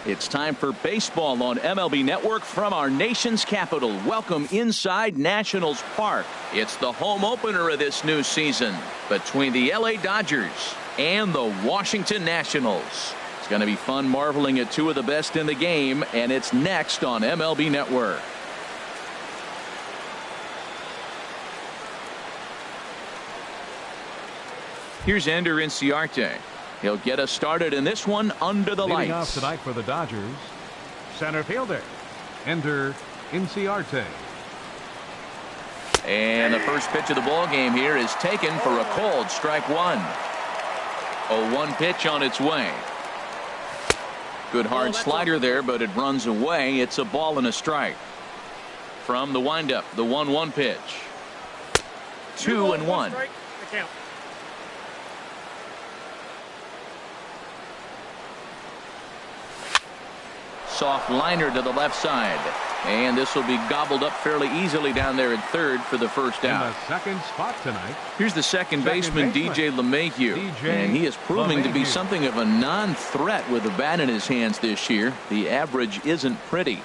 It's time for baseball on MLB Network from our nation's capital. Welcome inside Nationals Park. It's the home opener of this new season between the LA Dodgers and the Washington Nationals. It's going to be fun marveling at two of the best in the game, and it's next on MLB Network. Here's Ender Inciarte. He'll get us started in this one under the lights. Leading off tonight for the Dodgers, center fielder Ender Inciarte. And the first pitch of the ball game here is taken for a called strike one. 0-1 pitch on its way. Good hard slider there, but it runs away. It's a ball and a strike. From the windup, the 1-1 pitch. 2-1. Soft liner to the left side, and this will be gobbled up fairly easily down there at third for the first out. In the second spot tonight. Here's the second baseman, DJ LeMahieu, and he is proving to be something of a non-threat with the bat in his hands this year. The average isn't pretty.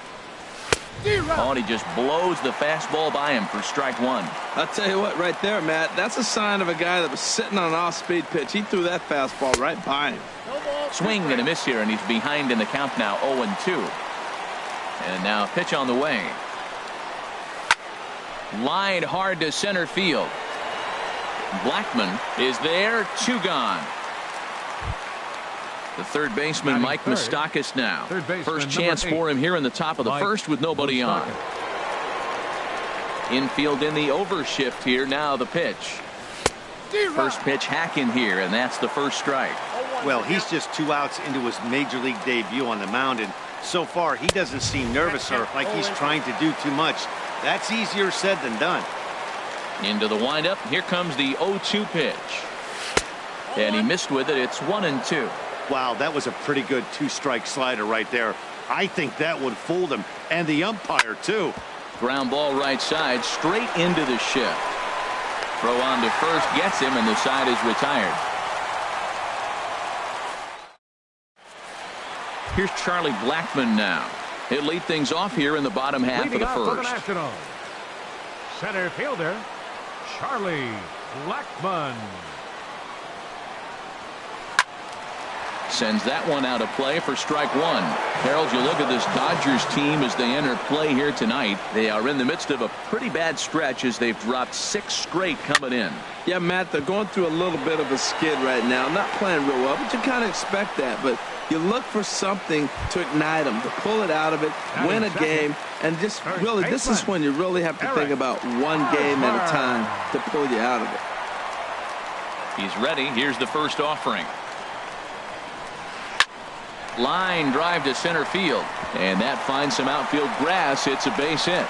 Oh, and he just blows the fastball by him for strike one. I'll tell you what, right there, Matt, that's a sign of a guy that was sitting on an off-speed pitch. He threw that fastball right by him. Swing and a miss here, and he's behind in the count now, 0-2. And now a pitch on the way. Lined hard to center field. Blackman is there, 2 gone. The third baseman, Mike Moustakas now. First chance for him here in the top of the first with nobody on. Infield in the overshift here, now the pitch. First pitch hack in here, and that's the first strike. Well, he's just 2 outs into his major league debut on the mound, and so far he doesn't seem nervous or like he's trying to do too much. That's easier said than done. Into the windup. Here comes the 0-2 pitch. And he missed with it. It's 1-2. Wow, that was a pretty good 2-strike slider right there. I think that would fool them, and the umpire too. Ground ball right side, straight into the shift. Throw on to first, gets him, and the side is retired. Here's Charlie Blackman now. He'll lead things off here in the bottom half of the first. For the Nationals, center fielder Charlie Blackman. Sends that one out of play for strike one. Harold, you look at this Dodgers team as they enter play here tonight. They are in the midst of a pretty bad stretch as they've dropped 6 straight coming in. Yeah, Matt, they're going through a little bit of a skid right now. Not playing real well, but you kind of expect that. But you look for something to ignite them, to pull it out of it, win a game, and just really, this is when you really have to think about one game at a time to pull you out of it. He's ready. Here's the first offering. Line drive to center field, and that finds some outfield grass. It's a base hit.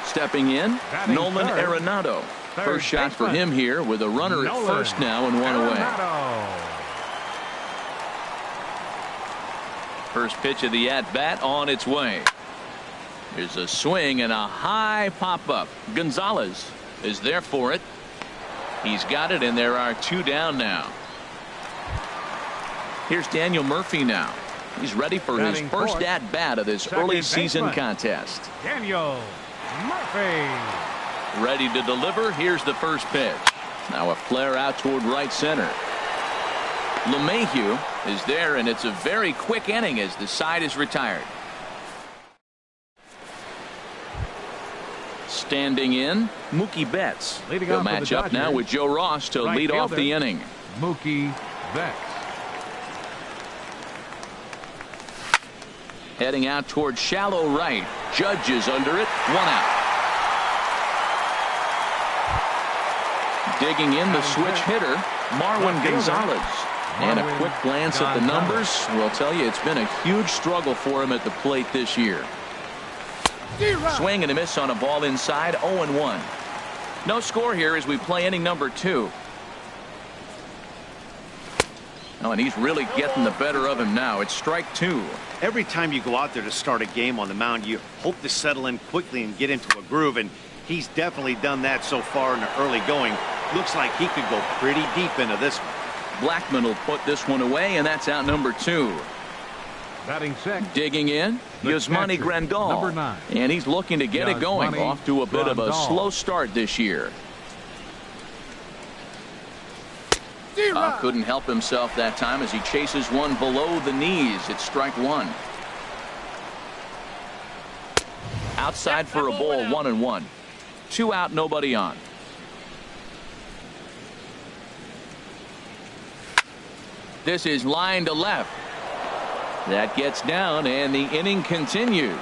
Stepping in, Nolan Arenado. First shot for him here with a runner at first now and one away. First pitch of the at-bat on its way. There's a swing and a high pop-up. Gonzalez is there for it. He's got it, and there are 2 down now. Here's Daniel Murphy now. He's ready for his first at-bat of this early season contest. Daniel Murphy. Ready to deliver. Here's the first pitch. Now a flare out toward right center. LeMahieu is there, and it's a very quick inning as the side is retired. Standing in, Mookie Betts. He'll match up now with Joe Ross to lead off the inning. Mookie Betts. Heading out toward shallow right. Judge is under it. 1 out. Digging in the switch hitter, Marwin Gonzalez. And a quick glance at the numbers will tell you it's been a huge struggle for him at the plate this year. Swing and a miss on a ball inside, 0-1. No score here as we play inning number 2. Oh, and he's really getting the better of him now. It's strike 2. Every time you go out there to start a game on the mound, you hope to settle in quickly and get into a groove, and he's definitely done that so far in the early going. Looks like he could go pretty deep into this one. Blackman will put this one away, and that's out number 2. Batting sixth. Digging in, Yasmani catcher, Grandal. number 9. And he's looking to get it going. Yasmani Off to a bit of a Grandal. slow start this year. Couldn't help himself that time as he chases one below the knees. It's strike 1. Outside for a ball, 1-1. 2 out, nobody on. This is line to left. That gets down, and the inning continues.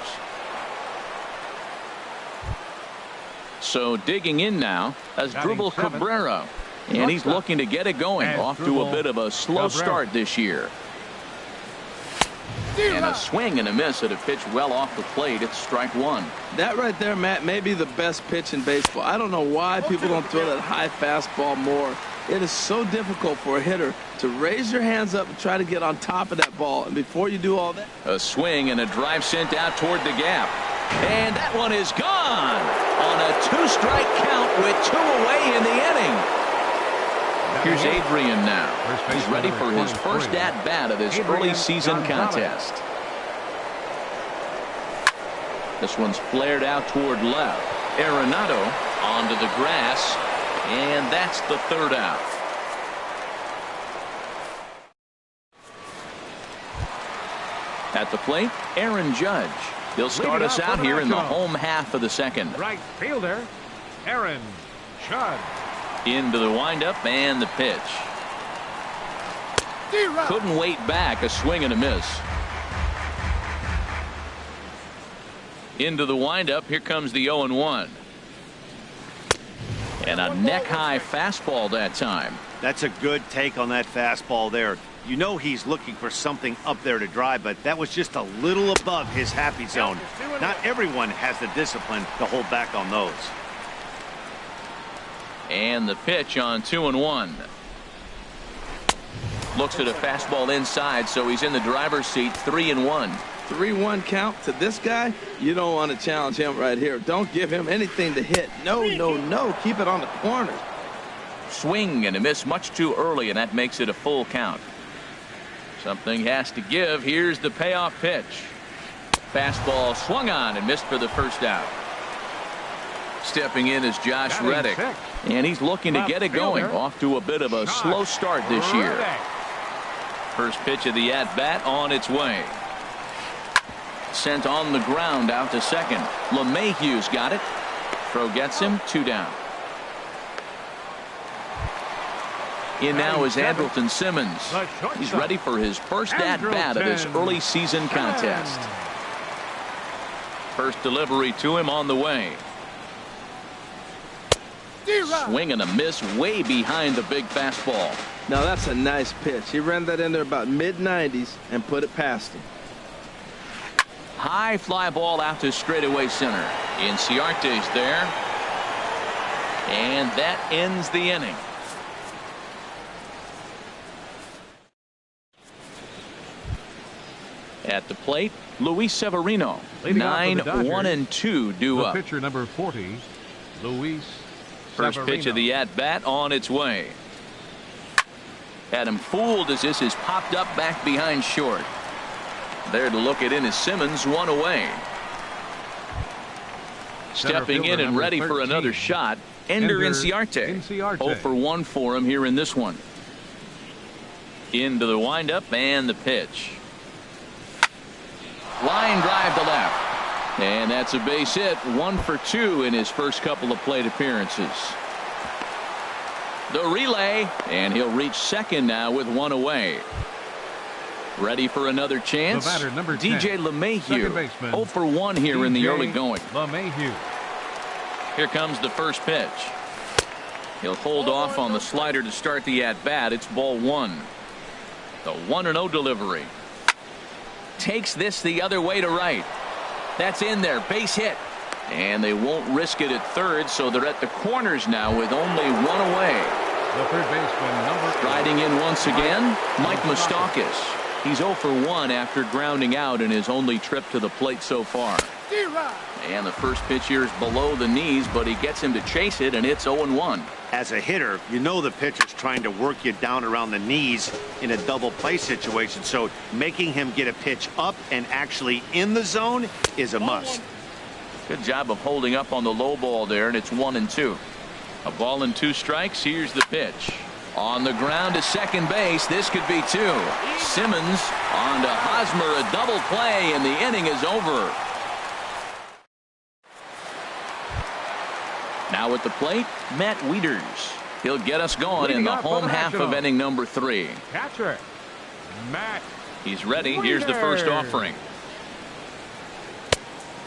So digging in now as Dribble Cabrera. And he's looking to get it going. Off to a bit of a slow start this year. And a swing and a miss at a pitch well off the plate. It's strike 1. That right there, Matt, may be the best pitch in baseball. I don't know why people don't throw that high fastball more. It is so difficult for a hitter to raise your hands up and try to get on top of that ball. And before you do all that. A swing and a drive sent out toward the gap. And that one is gone on a 2-strike count with 2 away in the inning. Here's Adrian now. He's ready for his first at-bat of this early season contest. This one's flared out toward left. Arenado onto the grass, and that's the 3rd out. At the plate, Aaron Judge. He'll start us out here in the home half of the 2nd. Right fielder, Aaron Judge. Into the windup and the pitch. Couldn't wait back. A swing and a miss. Into the windup. Here comes the 0-1. And a neck-high fastball that time. That's a good take on that fastball there. You know he's looking for something up there to drive, but that was just a little above his happy zone. Not everyone has the discipline to hold back on those. And the pitch on 2-1. Looks at a fastball inside, so he's in the driver's seat. 3-1. 3-1 count to this guy. You don't want to challenge him right here. Don't give him anything to hit. No, no, no. Keep it on the corner. Swing and a miss much too early, and that makes it a full count. Something has to give. Here's the payoff pitch. Fastball swung on and missed for the 1st out. Stepping in is Josh Reddick, and he's looking to get it going. Off to a bit of a slow start this year. First pitch of the at-bat on its way. Sent on the ground out to second. LeMahieu's got it. Throw gets him. 2 down. In now is Andrelton Simmons. He's ready for his first at-bat of this early season contest. First delivery to him on the way. Swing and a miss way behind the big fastball. Now that's a nice pitch. He ran that in there about mid-90s and put it past him. High fly ball out to straightaway center. Inciarte's there. And that ends the inning. At the plate, Luis Severino. 9-1-2 due up. Pitcher number 40, Luis First Severino. pitch of the at-bat on its way. Had him fooled as this is popped up back behind short. There to look it in is Simmons, 1 away. Stepping in and ready for another shot, Ender Inciarte. 0 for 1 for him here in this one. Into the windup and the pitch. Line drive to left. And that's a base hit. 1 for 2 in his first couple of plate appearances. The relay, and he'll reach second now with 1 away. Ready for another chance. The batter, number 10, DJ LeMahieu. 0 for 1 here in the early going. LeMahieu. Here comes the first pitch. He'll hold off on the slider to start the at-bat. It's ball 1. The 1-0 delivery. Takes this the other way to right. That's in there. Base hit. And they won't risk it at third, so they're at the corners now with only 1 away. The third baseman, number 8. Riding in once again, Mike Moustakas. He's 0 for 1 after grounding out in his only trip to the plate so far. And the first pitch here is below the knees, but he gets him to chase it, and it's 0-1. As a hitter, you know the pitcher's trying to work you down around the knees in a double play situation, so making him get a pitch up and actually in the zone is a must. Good job of holding up on the low ball there, and it's 1-2. A ball and 2 strikes. Here's the pitch. On the ground to second base. This could be 2. Simmons on to Hosmer. A double play, and the inning is over. Now at the plate, Matt Wieters. He'll get us going in the home half of inning number 3. Catcher, Matt. He's ready. Here's the first offering.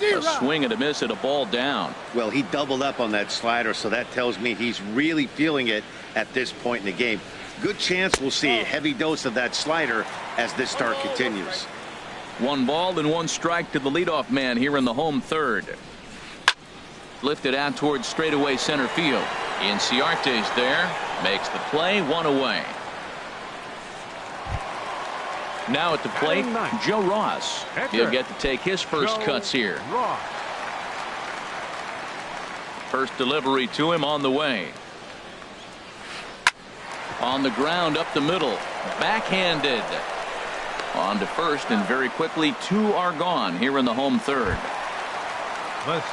A swing and a miss at a ball down. Well, he doubled up on that slider, so that tells me he's really feeling it at this point in the game. Good chance we'll see a heavy dose of that slider as this start continues. 1 ball and 1 strike to the leadoff man here in the home third. Lifted out towards straightaway center field. Inciarte's there. Makes the play. 1 away. Now at the plate, Joe Ross. He'll get to take his first cuts here. First delivery to him on the way. On the ground up the middle. Backhanded. On to first, and very quickly 2 are gone here in the home third.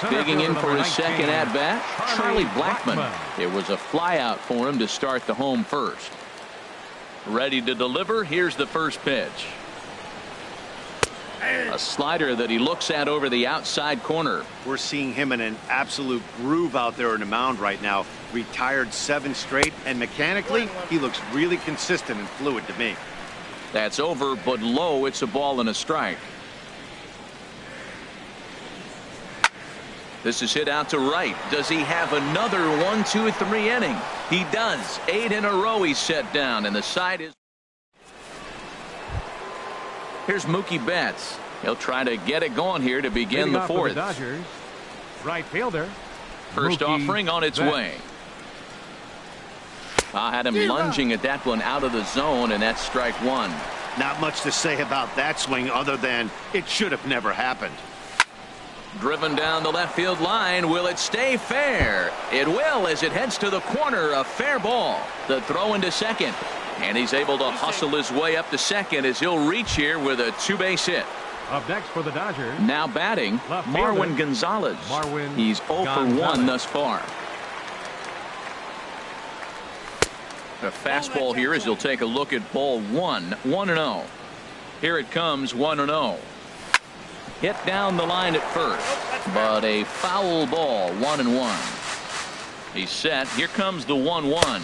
Digging in for his second at-bat, Charlie Blackmon. It was a flyout for him to start the home first. Ready to deliver. Here's the first pitch. A slider that he looks at over the outside corner. We're seeing him in an absolute groove out there in the mound right now. Retired 7 straight, and mechanically, he looks really consistent and fluid to me. That's over, but low. It's a ball and a strike. This is hit out to right. Does he have another 1-2-3 inning? He does. 8 in a row he's set down, and the side is. Here's Mookie Betts. He'll try to get it going here to begin the fourth. Dodgers, right fielder. First offering on its way. I had him lunging at that one out of the zone, and that's strike 1. Not much to say about that swing other than it should have never happened. Driven down the left field line. Will it stay fair? It will, as it heads to the corner. A fair ball. The throw into second. And he's able to hustle his way up to second as he'll reach here with a 2-base hit. Up next for the Dodgers. Now batting, Marwin Gonzalez. He's 0 for 1 thus far. The fastball here as he'll take a look at ball 1. 1-0. Here it comes, 1-0. Hit down the line at first, but a foul ball. 1-1. He's set. Here comes the 1-1.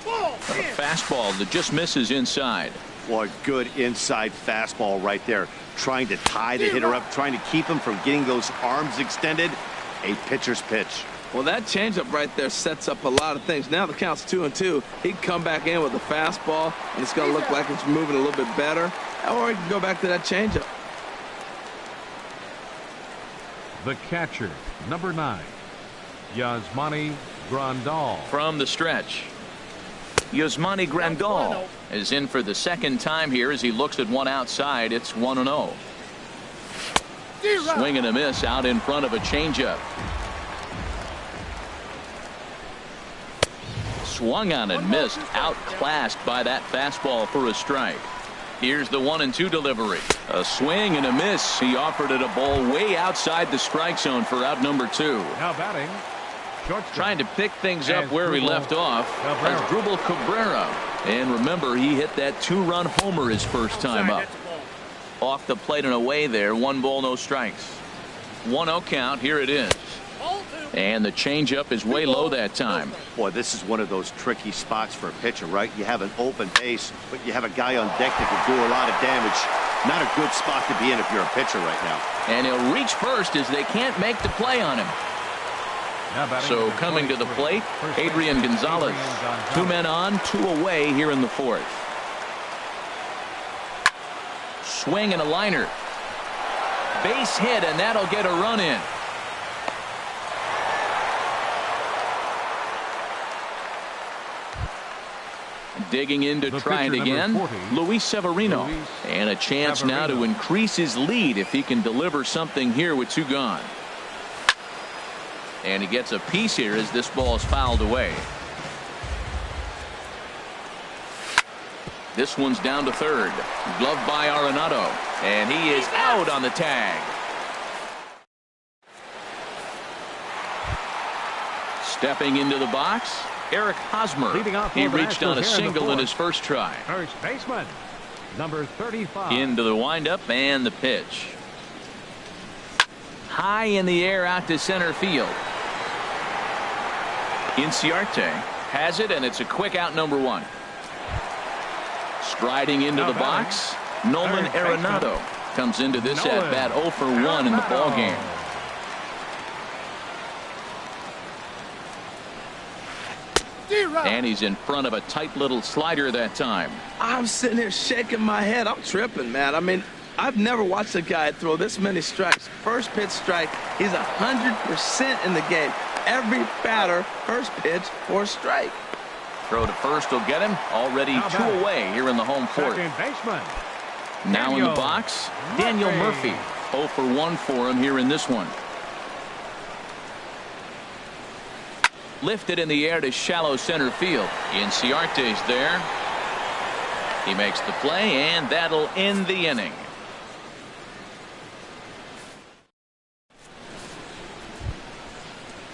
A fastball that just misses inside. Boy, good inside fastball right there. Trying to tie the hitter up, trying to keep him from getting those arms extended. A pitcher's pitch. Well, that changeup right there sets up a lot of things. Now the count's 2-2. He'd come back in with a fastball, and it's going to look like it's moving a little bit better. Or he can go back to that changeup. The catcher, number 9, Yasmani Grandal. From the stretch, Yasmani Grandal is in for the second time here as he looks at one outside. It's 1-0. Swing and a miss out in front of a changeup. Swung on and missed. Outclassed by that fastball for a strike. Here's the 1-2 delivery. A swing and a miss. He offered it a ball way outside the strike zone for out number 2. Now batting, shortstop. Trying to pick things up where we left off. Asdrubal Cabrera. And remember, he hit that 2-run homer his first time up. Off the plate and away there. 1 ball, no strikes. 1-0 count. Here it is. And the changeup is way low that time. Boy, this is one of those tricky spots for a pitcher, right? You have an open base, but you have a guy on deck that can do a lot of damage. Not a good spot to be in if you're a pitcher right now. And he'll reach first as they can't make the play on him. So coming to the plate, Adrian Gonzalez. 2 men on, 2 away here in the fourth. Swing and a liner. Base hit, and that'll get a run in. Digging in to try it again, Luis Severino. And a chance now to increase his lead if he can deliver something here with 2 gone. And he gets a piece here as this ball is fouled away. This one's down to third. Gloved by Arenado. And he is out on the tag. Stepping into the box, Eric Hosmer. He reached on a single in his first try. First baseman, number 35. Into the windup and the pitch. High in the air out to center field. Inciarte has it, and it's a quick out, number 1. Striding into the box, Nolan Arenado comes into this at bat 0 for 1 in the ball game. And he's in front of a tight little slider that time. I'm sitting here shaking my head. I'm tripping, man. I mean, I've never watched a guy throw this many strikes. First pitch strike, he's 100% in the game. Every batter, first pitch for a strike. Throw to first will get him. Already 2 away here in the home court. Second baseman. Now in the box, Daniel Murphy. 0 for 1 for him here in this one. Lifted in the air to shallow center field. Inciarte's there. He makes the play, and that'll end the inning.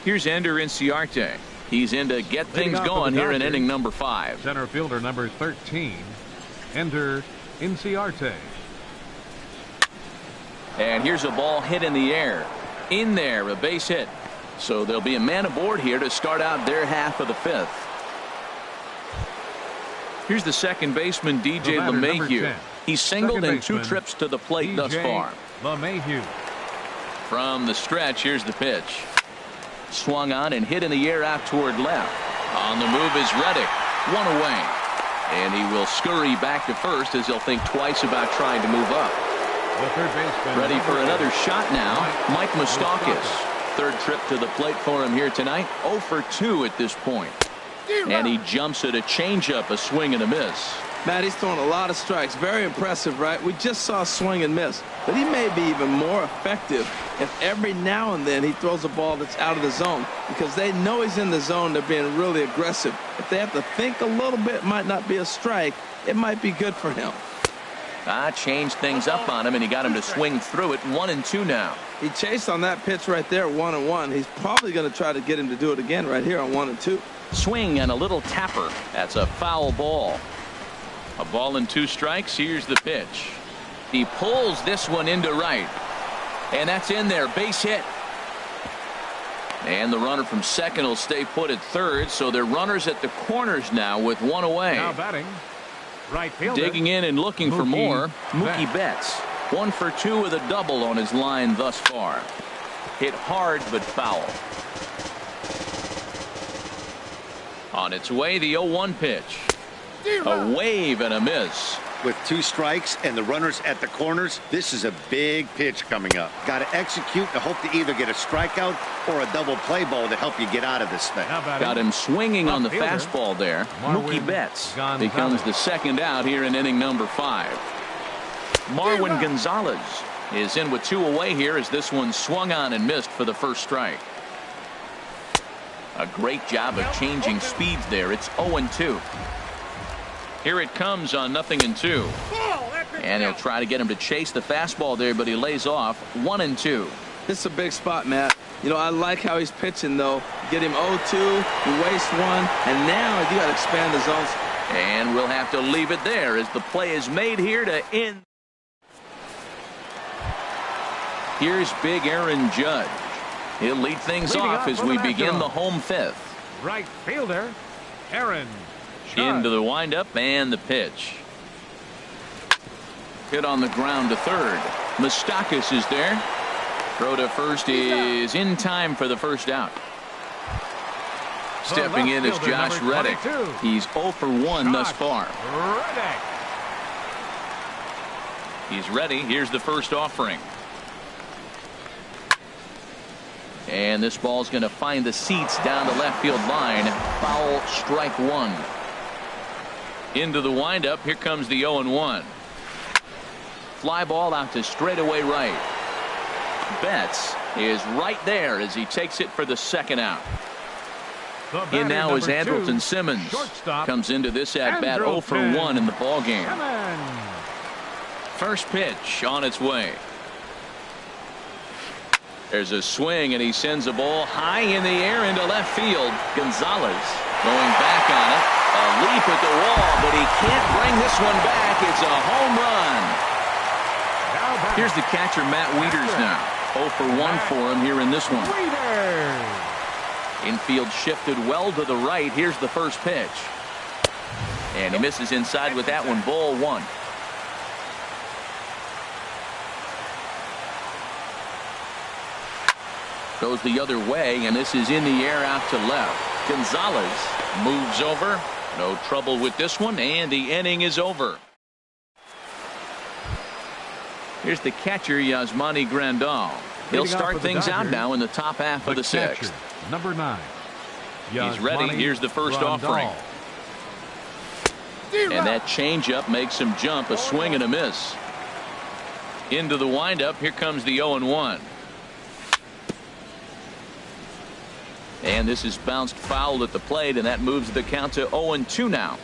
Here's Ender Inciarte. He's in to get things going here in inning number 5. Center fielder number 13, Ender Inciarte. And here's a ball hit in the air. In there, a base hit. So there'll be a man aboard here to start out their half of the 5th. Here's the second baseman, DJ LeMahieu. He's singled in 2 trips to the plate thus far. LeMahieu. From the stretch, here's the pitch. Swung on and hit in the air out toward left. On the move is Reddick. 1 away. And he will scurry back to first as he'll think twice about trying to move up. The third baseman. Ready for another shot now, Mike Moustakas. Third trip to the plate for him here tonight. 0 for 2 at this point. And he jumps at a changeup, a swing and a miss. Matt, he's throwing a lot of strikes. Very impressive, right? We just saw a swing and miss. But he may be even more effective if every now and then he throws a ball that's out of the zone. Because they know he's in the zone. They're being really aggressive. If they have to think a little bit, might not be a strike. It might be good for him. Changed things up on him, and he got him to swing through it. 1-2 now. He chased on that pitch right there, 1-1. He's probably going to try to get him to do it again right here on 1-2. Swing and a little tapper. That's a foul ball. A ball and 2 strikes. Here's the pitch. He pulls this one into right. And that's in there. Base hit. And the runner from second will stay put at third. So they're runners at the corners now with 1 away. Now batting. Right fielder. Digging in and looking for more. Mookie Betts. 1 for 2 with a double on his line thus far. Hit hard but foul. On its way, the 0-1 pitch. A wave and a miss. With 2 strikes and the runners at the corners, this is a big pitch coming up. Got to execute to hope to either get a strikeout or a double play ball to help you get out of this thing. Got him swinging on the fastball there. Mookie Betts becomes the second out here in inning number 5. Marwin Gonzalez is in with 2 away here as this one swung on and missed for the first strike. A great job of changing speeds there. It's 0-2. Here it comes on 0-2. And he'll try to get him to chase the fastball there, but he lays off. 1-2. This is a big spot, Matt. You know, I like how he's pitching, though. Get him 0-2, you waste 1, and now you got to expand the zones. And we'll have to leave it there as the play is made here to end. Here's big Aaron Judge. He'll lead things off as we begin the home 5th. Right fielder, Aaron Judge. Into the windup and the pitch. Hit on the ground to third. Moustakas is there. Throw to first is in time for the first out. Stepping in is Josh Reddick. He's 0 for 1 thus far. He's ready. Here's the first offering. And this ball's going to find the seats down the left field line. Foul, strike 1. Into the windup. Here comes the 0-1. Fly ball out to straightaway right. Betts is right there as he takes it for the second out. In now is Andrelton Simmons. Comes into this at bat 0 for 1 in the ball game. First pitch on its way. There's a swing and he sends a ball high in the air into left field. Gonzalez going back on it. A leap at the wall, but he can't bring this one back. It's a home run. Here's the catcher, Matt Wieters now. 0 for 1 for him here in this one. Infield shifted well to the right. Here's the first pitch. And he misses inside with that one. Ball 1. Goes the other way, and this is in the air out to left. Gonzalez moves over. No trouble with this one, and the inning is over. Here's the catcher, Yasmani Grandal. He'll start things out now in the top half of the sixth. Number 9. He's ready. Here's the first offering. And that changeup makes him jump. A swing and a miss. Into the windup. Here comes the 0-1. And this is bounced foul at the plate, and that moves the count to 0-2 now.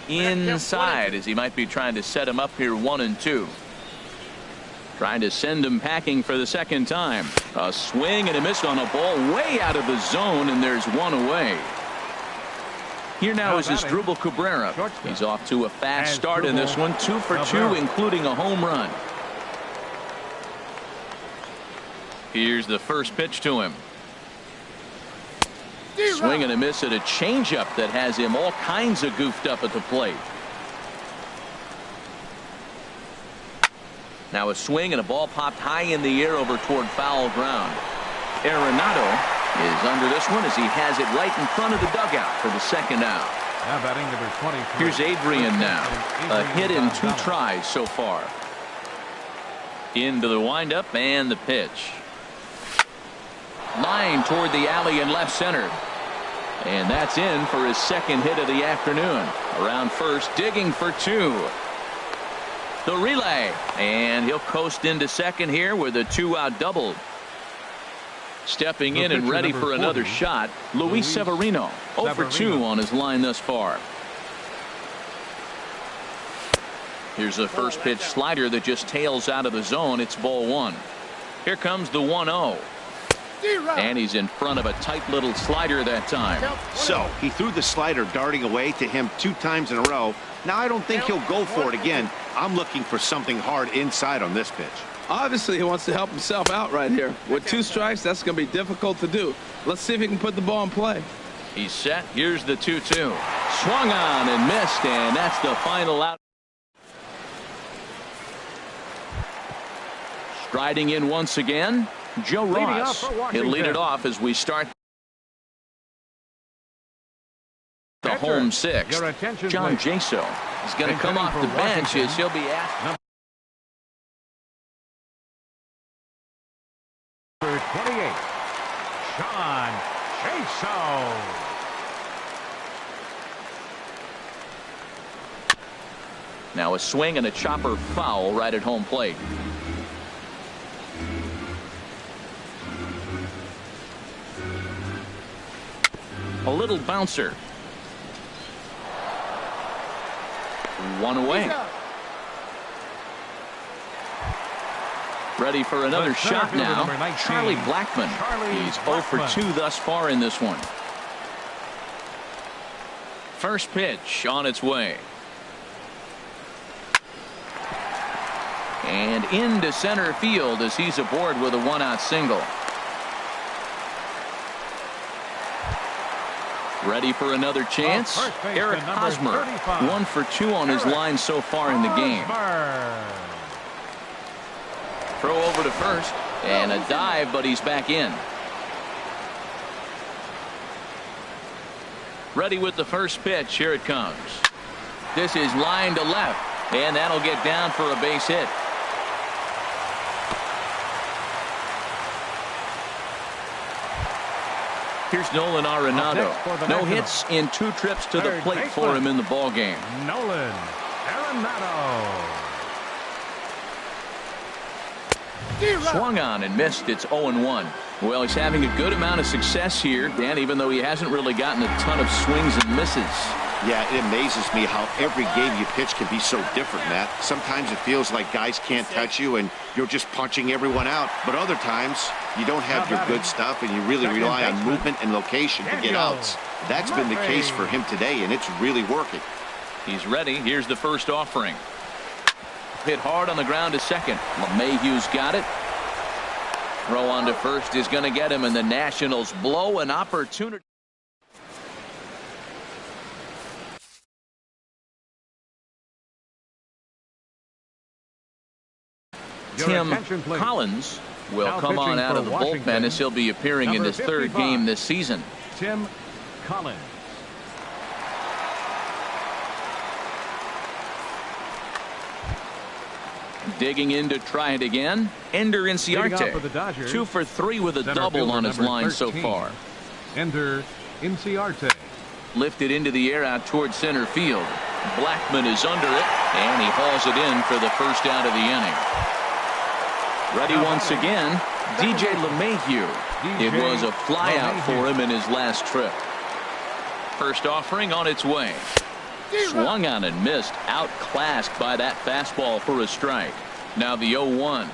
Inside, as he might be trying to set him up here 1-2. Trying to send him packing for the second time. A swing and a miss on a ball way out of the zone, and there's one away. Here now is Asdrubal Cabrera. He's off to a fast start in this one. 2 for 2, including a home run. Here's the first pitch to him. Swing and a miss at a changeup that has him all kinds of goofed up at the plate. Now a swing and a ball popped high in the air over toward foul ground. Arenado is under this one as he has it right in front of the dugout for the second out. Now batting number 23. Here's Adrian now. A hit in 2 tries so far. Into the windup and the pitch. Line toward the alley in left center. And that's in for his second hit of the afternoon. Around first, digging for 2. The relay, and he'll coast into second here with a 2-out double. Stepping in and ready for another shot, Luis Severino. 0 for 2 on his line thus far. Here's a first pitch slider that just tails out of the zone. It's ball 1. Here comes the 1-0. And he's in front of a tight little slider that time. So he threw the slider darting away to him 2 times in a row. Now I don't think he'll go for it again. I'm looking for something hard inside on this pitch. Obviously, he wants to help himself out right here. With 2 strikes, that's going to be difficult to do. Let's see if he can put the ball in play. He's set. Here's the 2-2. Swung on and missed, and that's the final out. Striding in once again, Joe Ross. He'll lead it off as we start the home sixth. John Jaso is going to come off the bench as he'll be asked. Number 28, John Jaso. Now a swing and a chopper foul right at home plate. A little bouncer. 1 away. Ready for another shot now. Charlie Blackmon. He's 0 for 2 thus far in this one. First pitch on its way. And into center field as he's aboard with a 1-out single. Ready for another chance? Eric Hosmer. 1 for 2 on his line so far in the game. Throw over to first. And a dive, but he's back in. Ready with the first pitch. Here it comes. This is line to left. And that'll get down for a base hit. Here's Nolan Arenado. No hits in 2 trips to the plate for him in the ball game. Nolan Arenado. Swung on and missed. It's 0-1. Well, he's having a good amount of success here, Dan, even though he hasn't really gotten a ton of swings and misses. Yeah, it amazes me how every game you pitch can be so different, Matt. Sometimes it feels like guys can't touch you and you're just punching everyone out. But other times, you don't have your good stuff and you really rely on movement and location to get outs. That's been the case for him today, and it's really working. He's ready. Here's the first offering. Hit hard on the ground to second. LeMahieu's got it. Throw on to first is going to get him, and the Nationals blow an opportunity. Tim Collins will come on out of the bullpen as he'll be appearing in his 3rd game this season. Tim Collins. Digging in to try it again. Ender Inciarte. 2 for 3 with a double on his line so far. Ender Inciarte. Lifted into the air out towards center field. Blackman is under it, and he hauls it in for the first out of the inning. Ready once again, DJ LeMahieu. It was a flyout for him in his last trip. First offering on its way. Swung on and missed. Outclassed by that fastball for a strike. Now the 0-1.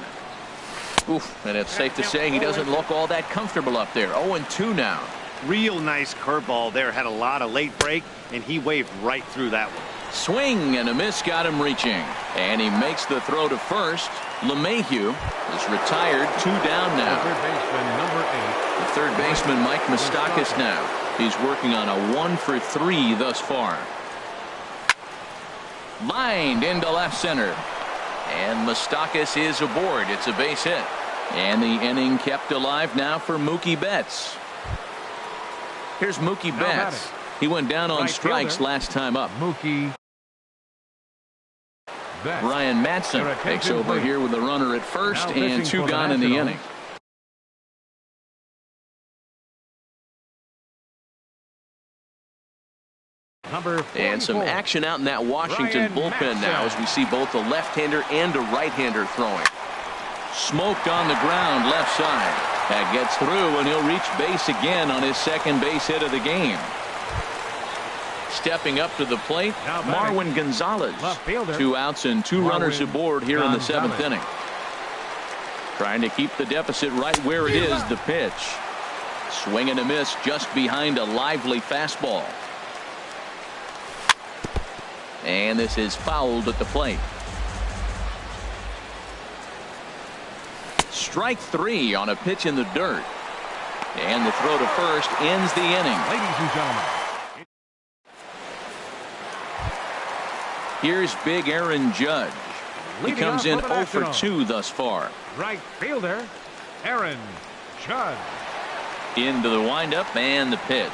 Oof, and it's safe to say he doesn't look all that comfortable up there. 0-2 now. Real nice curveball there. Had a lot of late break, and he waved right through that one. Swing and a miss got him reaching. And he makes the throw to first. LeMahieu is retired. 2 down now. Third baseman number 8. The third baseman, Mike Moustakas, now. He's working on a 1 for 3 thus far. Lined into left center. And Moustakas is aboard. It's a base hit. And the inning kept alive now for Mookie Betts. Here's Mookie Betts. He went down on strikes last time up. Mookie Betts. Brian Madsen takes over here with a runner at first and 2 gone in the inning. And some action out in that Washington bullpen now as we see both a left-hander and a right-hander throwing. Smoked on the ground left side. That gets through, and he'll reach base again on his 2nd base hit of the game. Stepping up to the plate, Marwin Gonzalez. 2 outs and 2 runners aboard here in the 7th inning. Trying to keep the deficit right where it is. The pitch. Swing and a miss just behind a lively fastball. And this is fouled at the plate. Strike 3 on a pitch in the dirt. And the throw to first ends the inning. Ladies and gentlemen. Here's big Aaron Judge. He comes in 0 for 2 thus far. Right fielder, Aaron Judge. Into the windup and the pitch.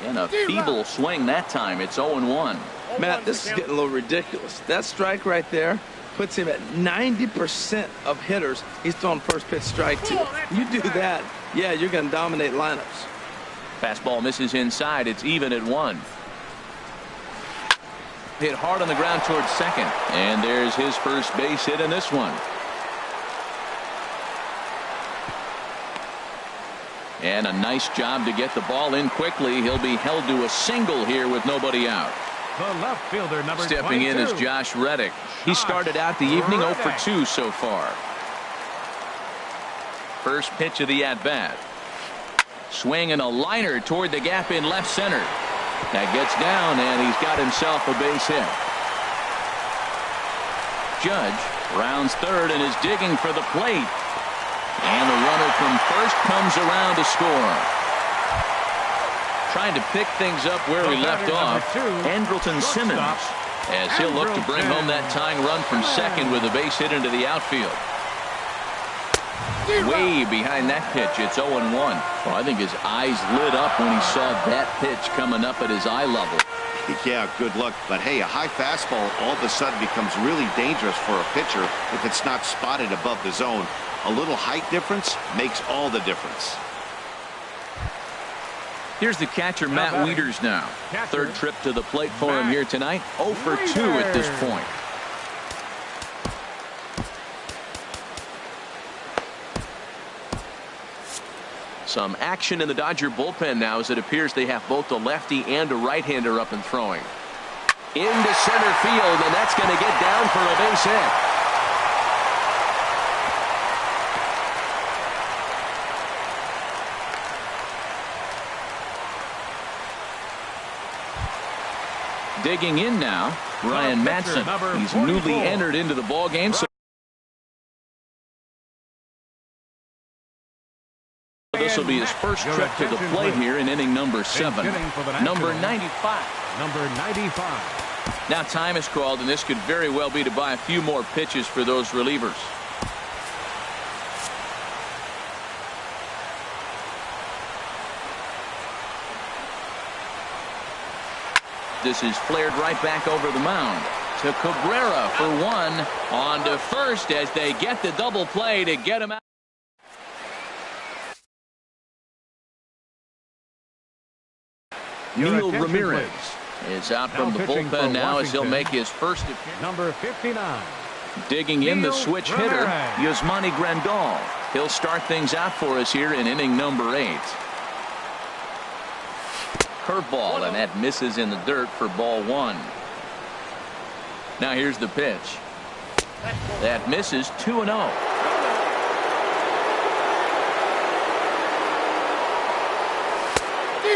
And a feeble swing that time. It's 0-1. Matt, this is getting a little ridiculous. That strike right there puts him at 90% of hitters he's throwing first pitch strike to. You do that, yeah, you're going to dominate lineups. Fastball misses inside. It's even at 1. Hit hard on the ground towards second. And there's his first base hit in this one. And a nice job to get the ball in quickly. He'll be held to a single here with nobody out. The left fielder, number Stepping 22. in is Josh Reddick. He started out the evening 0 for 2 so far. First pitch of the at-bat. Swing and a liner toward the gap in left center. That gets down, and he's got himself a base hit. Judge rounds third and is digging for the plate. And the runner from first comes around to score. Trying to pick things up where he left off, Andrelton Simmons, as he'll look to bring home that tying run from second with a base hit into the outfield. Way behind that pitch. It's 0-1. Well, I think his eyes lit up when he saw that pitch coming up at his eye level. Yeah, good luck. But hey, a high fastball all of a sudden becomes really dangerous for a pitcher if it's not spotted above the zone. A little height difference makes all the difference. Here's the catcher, Matt Wieters now. Third trip to the plate for him here tonight. 0 for 2 at this point. Some action in the Dodger bullpen now, as it appears they have both a lefty and a right-hander up and throwing. Into center field, and that's going to get down for a base hit. Digging in now, Ryan Madson. He's newly entered into the ballgame. So this will be his first trip to the plate here in inning number 7. Number 95. Now time is called, and this could very well be to buy a few more pitches for those relievers. This is flared right back over the mound to Cabrera for 1 on to first as they get the double play to get him out. Neil Ramirez is out from the bullpen now as he'll make his first appearance. Number 59. Digging in the switch hitter, Yasmani Grandal. He'll start things out for us here in inning number 8. Curveball, and that misses in the dirt for ball 1. Now here's the pitch. That misses 2-0.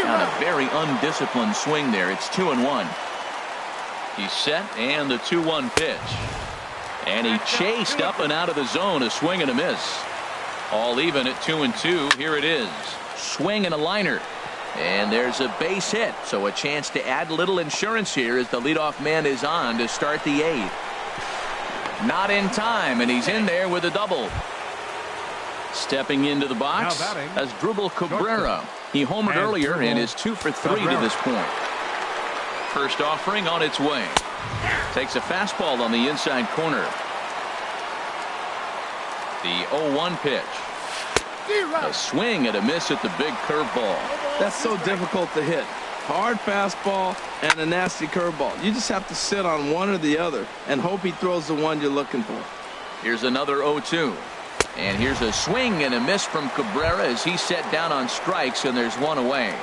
On a very undisciplined swing there. It's 2-1. He's set, and the 2-1 pitch. And he chased up and out of the zone, a swing and a miss. All even at 2-2. Here it is. Swing and a liner. And there's a base hit, so a chance to add a little insurance here as the leadoff man is on to start the 8th. Not in time, and he's in there with a double. Stepping into the box as Dribble Cabrera. He homered earlier and is 2 for 3 to this point. First offering on its way. Takes a fastball on the inside corner. The 0-1 pitch. A swing and a miss at the big curveball. That's so difficult to hit. Hard fastball and a nasty curveball. You just have to sit on one or the other and hope he throws the one you're looking for. Here's another 0-2. And here's a swing and a miss from Cabrera as he's set down on strikes, and there's one away.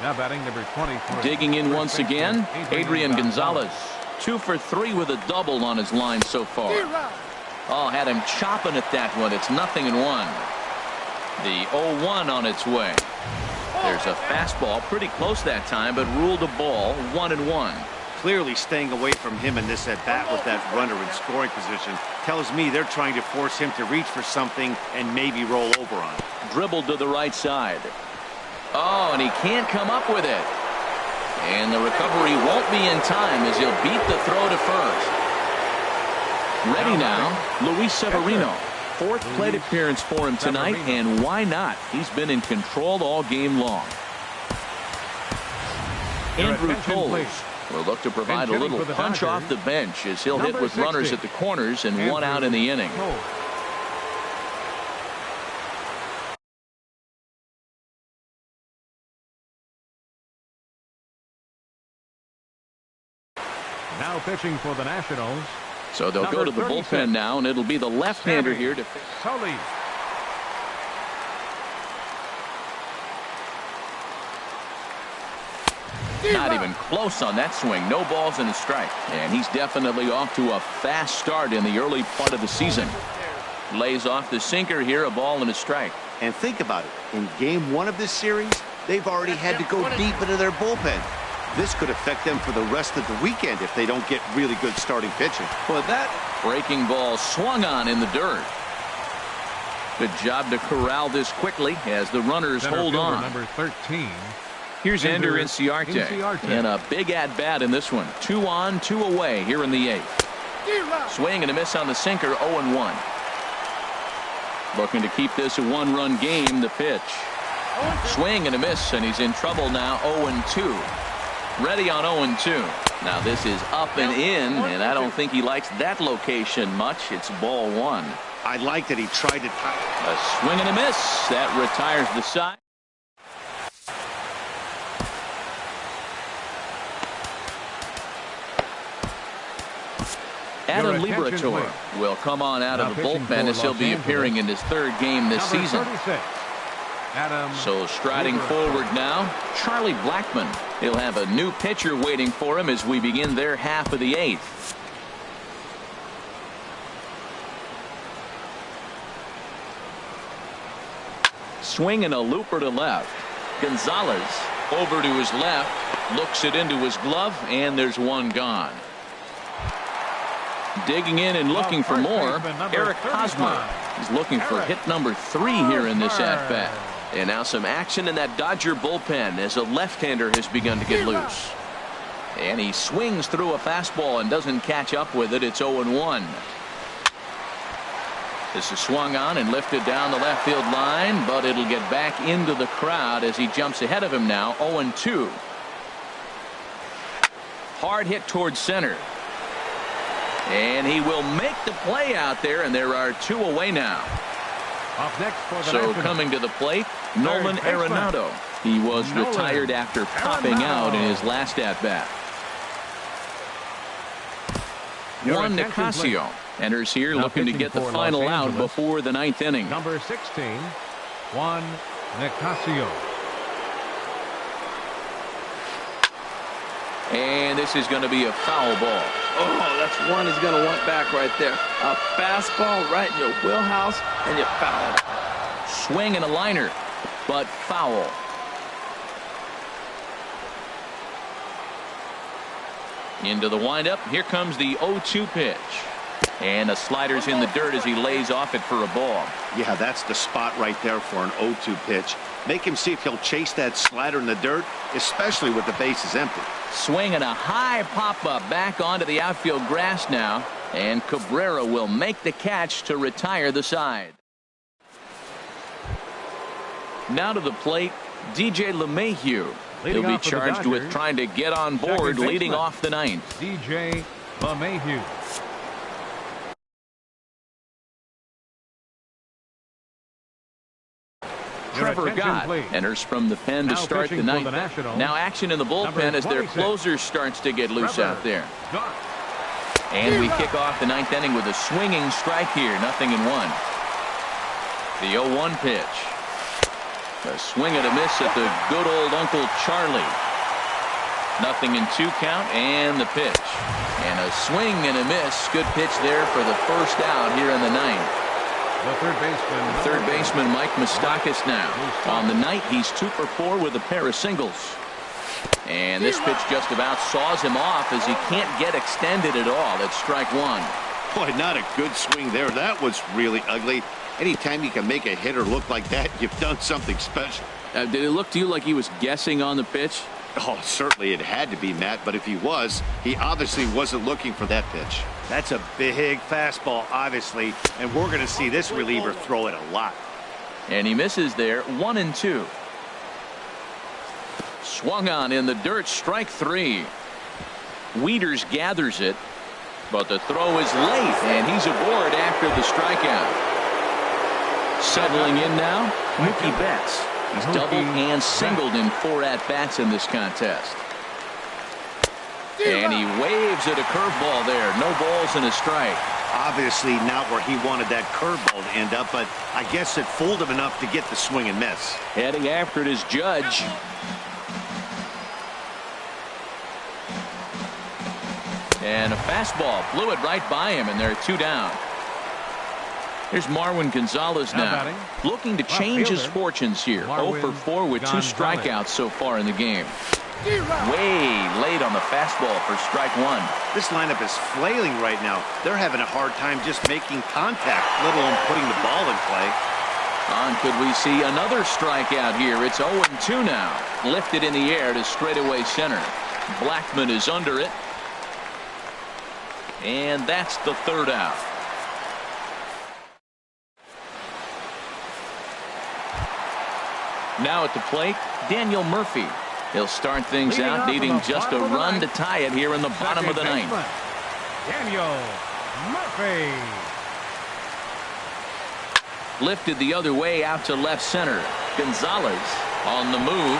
Now batting number 23. Digging in once again, Adrian Gonzalez. 2 for 3 with a double on his line so far. Oh, had him chopping at that one. It's 0-1. The 0-1 on its way. There's a fastball pretty close that time, but ruled a ball. 1-1. Clearly staying away from him in this at bat with that runner in scoring position tells me they're trying to force him to reach for something and maybe roll over on it. Dribbled to the right side. Oh, and he can't come up with it. And the recovery won't be in time as he'll beat the throw to first. Ready now, Luis Severino. 4th plate appearance for him tonight, and why not? He's been in control all game long. Andrew Toles will look to provide a little punch off the bench as he'll hit with runners at the corners and 1 out in the inning. Now pitching for the Nationals. So they'll go to the bullpen now, and it'll be the left-hander here to Sully. Not even close on that swing. No balls and a strike. And he's definitely off to a fast start in the early part of the season. Lays off the sinker here, a ball and a strike. And think about it. In game 1 of this series, they've already had to go deep into their bullpen. This could affect them for the rest of the weekend if they don't get really good starting pitching. But that breaking ball swung on in the dirt. Good job to corral this quickly as the runners hold on. Number 13. Here's Ender Inciarte in a big at-bat in this one. 2 on, 2 away here in the 8th. Swing and a miss on the sinker, 0-1. Looking to keep this a 1-run game. The pitch. Swing and a miss, and he's in trouble now. 0-2. Ready on 0-2. Now this is up and in, and I don't think he likes that location much. It's ball 1. I like that he tried to. A swing and a miss. That retires the side. Adam Your attention, Liberatore please. will come on out Now of the pitching bullpen for as he'll Los be Angeles. appearing in his third game this Number season. 36, Adam So striding Liberatore. forward now, Charlie Blackmon. He'll have a new pitcher waiting for him as we begin their half of the eighth. Swinging a looper to left. Gonzalez over to his left, looks it into his glove, and there's one gone. Digging in and looking for more, Eric Hosmer. He's looking for hit number 3 here in this at-bat. And now some action in that Dodger bullpen as a left-hander has begun to get loose. And he swings through a fastball and doesn't catch up with it. It's 0-1. This is swung on and lifted down the left field line, but it'll get back into the crowd as he jumps ahead of him now. 0-2. Hard hit towards center. And he will make the play out there, and there are 2 away now. Up next for the So Nationals. coming to the plate, Nolan baseman. Arenado. He was Nolan retired after popping out in his last at-bat. Your Juan attention, Nicasio enters here Now looking to pitching get the for Los final out Angeles. before the 9th inning. Number 16, Juan Nicasio. And this is going to be a foul ball. Oh, that's one he's going to want back right there. A fastball right in your wheelhouse, and you foul it. Swing and a liner, but foul. Into the windup. Here comes the 0-2 pitch. And a slider's in the dirt as he lays off it for a ball. Yeah, that's the spot right there for an 0-2 pitch. Make him see if he'll chase that slider in the dirt, especially with the bases empty. Swing and a high pop-up back onto the outfield grass now. And Cabrera will make the catch to retire the side. Now to the plate, DJ LeMahieu. Leading He'll be off for the charged with Dodgers, trying to get on second board leading baseman, off the 9th. DJ LeMahieu. Trevor attention, Gott please. enters from the pen to Now start the pitching for 9th. the Nationals, Now action in the bullpen number as their 26, closer starts to get loose Trevor out there. Gott. And we kick off the 9th inning with a swinging strike here. 0-1. The 0-1 pitch. A swing and a miss at the good old Uncle Charlie. 0-2 count and the pitch. And a swing and a miss. Good pitch there for the first out here in the 9th. The third baseman. Third baseman Mike Moustakas now. On the night, he's 2 for 4 with a pair of singles. And this pitch just about saws him off as he can't get extended at all. It's strike 1. Boy, not a good swing there. That was really ugly. Anytime you can make a hitter look like that, you've done something special. Did it look to you like he was guessing on the pitch? Oh, certainly it had to be, Matt, but if he was, he obviously wasn't looking for that pitch. That's a big fastball, obviously, and we're going to see this reliever throw it a lot. And he misses there. 1-2. Swung on in the dirt. Strike 3. Wieters gathers it, but the throw is late, and he's aboard after the strikeout. Settling in now, Mookie Betts. He's doubled and singled in 4 at-bats in this contest. And he waves at a curveball there. No balls and a strike. Obviously not where he wanted that curveball to end up, but I guess it fooled him enough to get the swing and miss. Heading after it is Judge. And a fastball blew it right by him, and there are 2 down. Here's Marwin Gonzalez now, looking to change his fortunes here. 0 for 4 with 2 strikeouts so far in the game. Way late on the fastball for strike 1. This lineup is flailing right now. They're having a hard time just making contact, let alone putting the ball in play. Could we see another strikeout here? It's 0-2 now. Lifted in the air to straightaway center. Blackmon is under it. And that's the 3rd out. Now at the plate, Daniel Murphy. He'll start things out, needing just a run to tie it here in the bottom of the 9th. Daniel Murphy. Lifted the other way out to left center. Gonzalez on the move.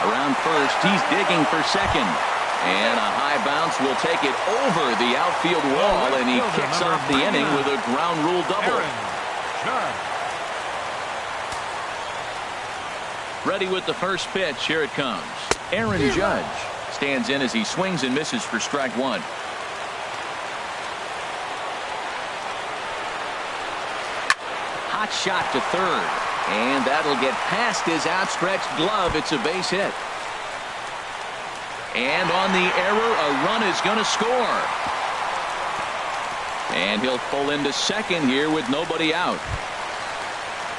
Around first, he's digging for second. And a high bounce will take it over the outfield wall, and he kicks off the inning with a ground rule double. Ready with the first pitch. Here it comes. Aaron Judge stands in as he swings and misses for strike one. Hot shot to third, and that'll get past his outstretched glove. It's a base hit. And on the error, a run is going to score. And he'll pull into second here with nobody out.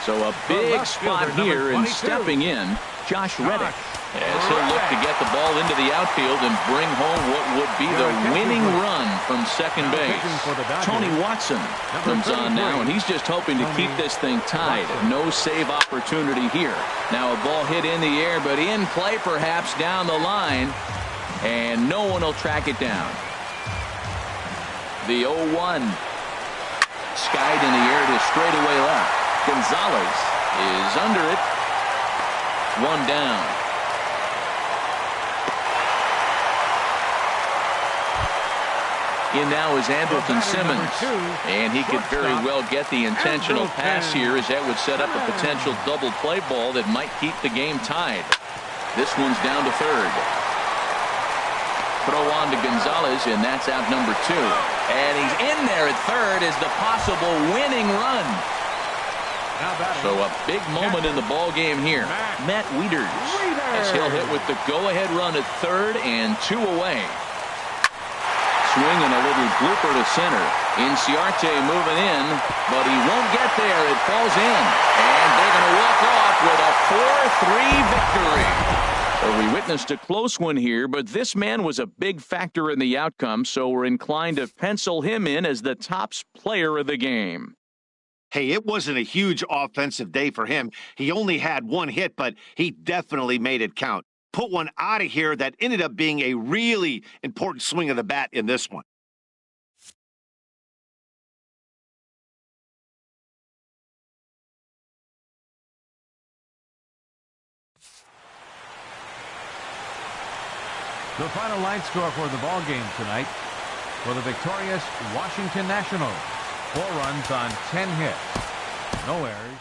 So a big spot here, and stepping in, Josh Reddick, as he'll look to get the ball into the outfield and bring home what would be the winning run from second base. Tony Watson comes on now, and he's just hoping to keep this thing tied. No save opportunity here. Now a ball hit in the air, but in play perhaps down the line, and no one will track it down. The 0-1. Skied in the air to straightaway left. Gonzalez is under it. One down. In now is Andrelton Simmons, and he could very well get the intentional pass here, as that would set up a potential double play ball that might keep the game tied. This one's down to third. Throw on to Gonzalez, and that's out number 2. And he's in there at third as the possible winning run. So a big moment in the ball game here. Matt Wieters, as he'll hit with the go-ahead run at third and 2 away. Swing and a little blooper to center. Inciarte moving in, but he won't get there. It falls in, and they're going to walk off with a 4-3 victory. So we witnessed a close one here, but this man was a big factor in the outcome, so we're inclined to pencil him in as the top player of the game. Hey, it wasn't a huge offensive day for him. He only had 1 hit, but he definitely made it count. Put one out of here that ended up being a really important swing of the bat in this one. The final line score for the ball game tonight for the victorious Washington Nationals. 4 runs on 10 hits. No errors.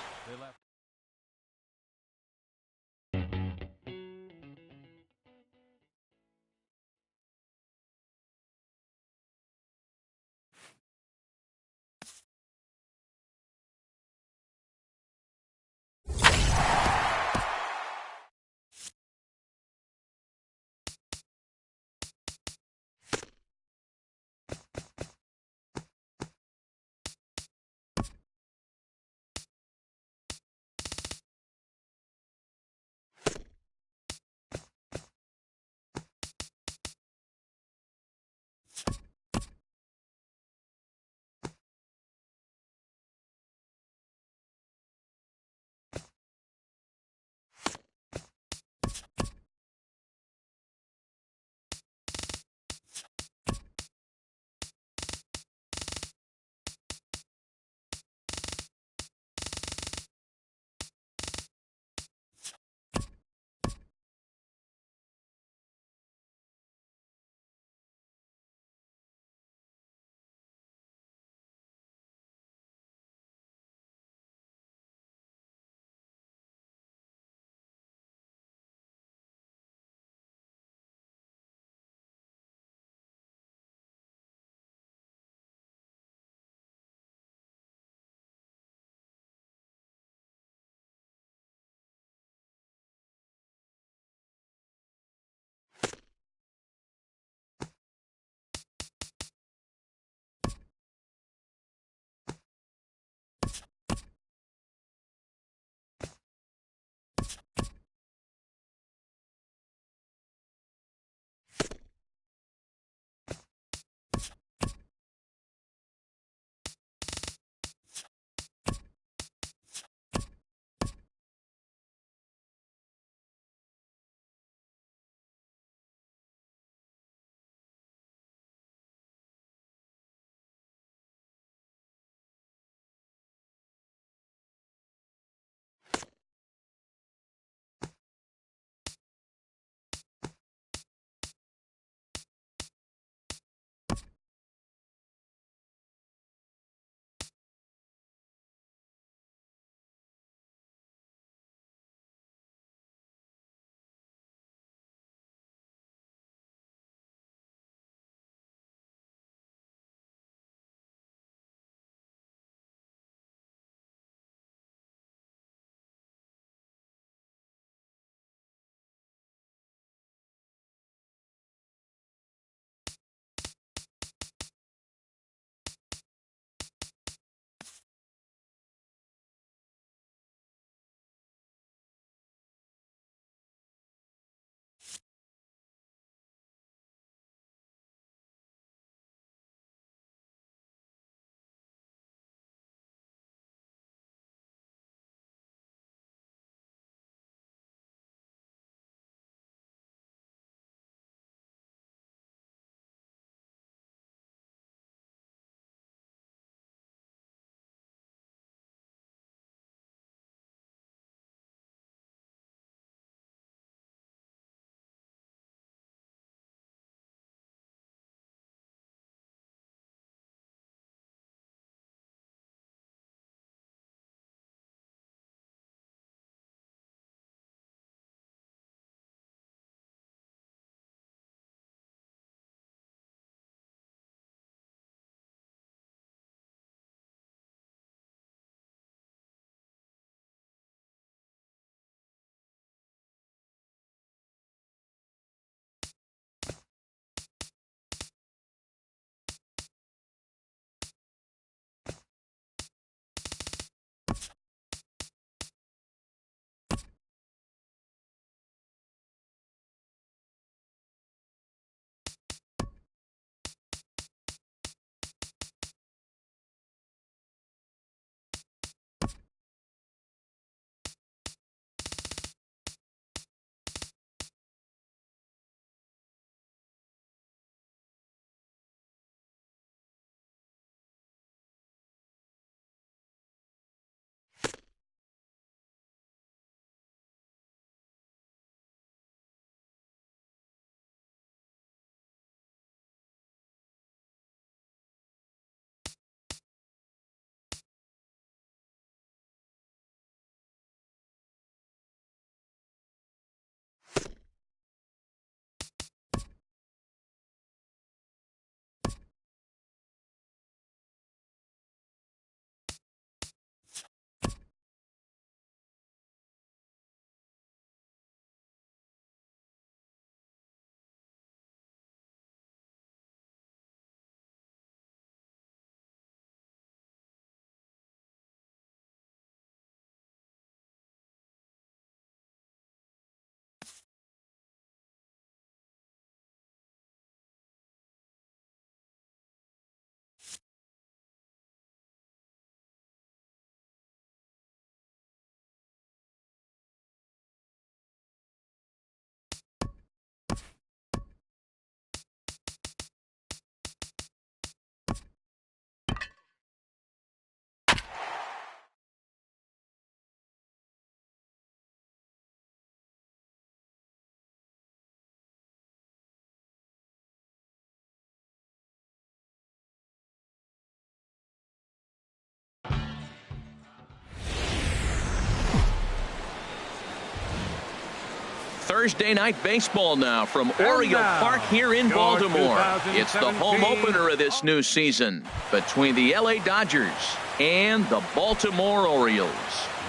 Thursday night baseball now from Oriole Park here in Baltimore. It's the home opener of this new season between the LA Dodgers and the Baltimore Orioles.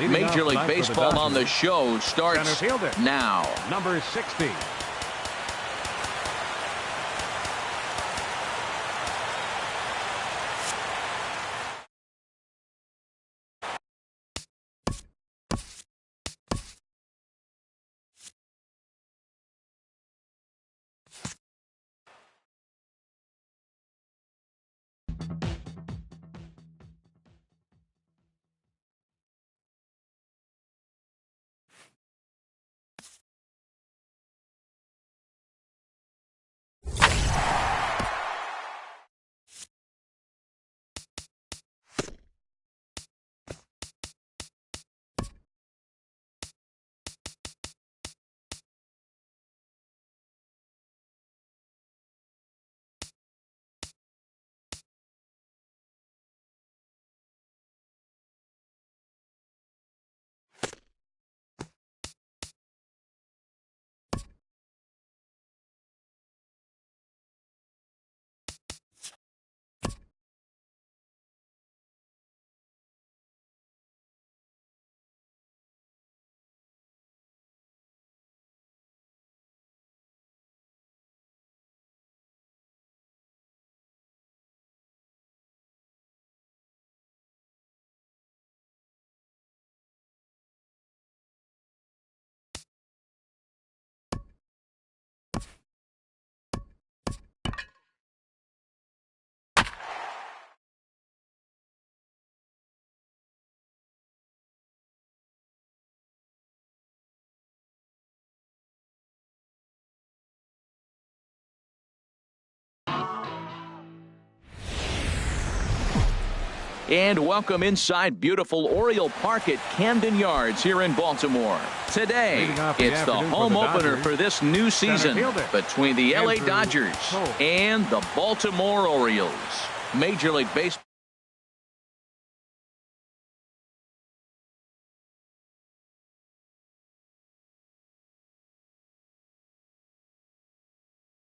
Major League Baseball on the show starts now. Number 60. And welcome inside beautiful Oriole Park at Camden Yards here in Baltimore. Today, it's the home opener for this new season between the LA Dodgers and the Baltimore Orioles. Major League Baseball.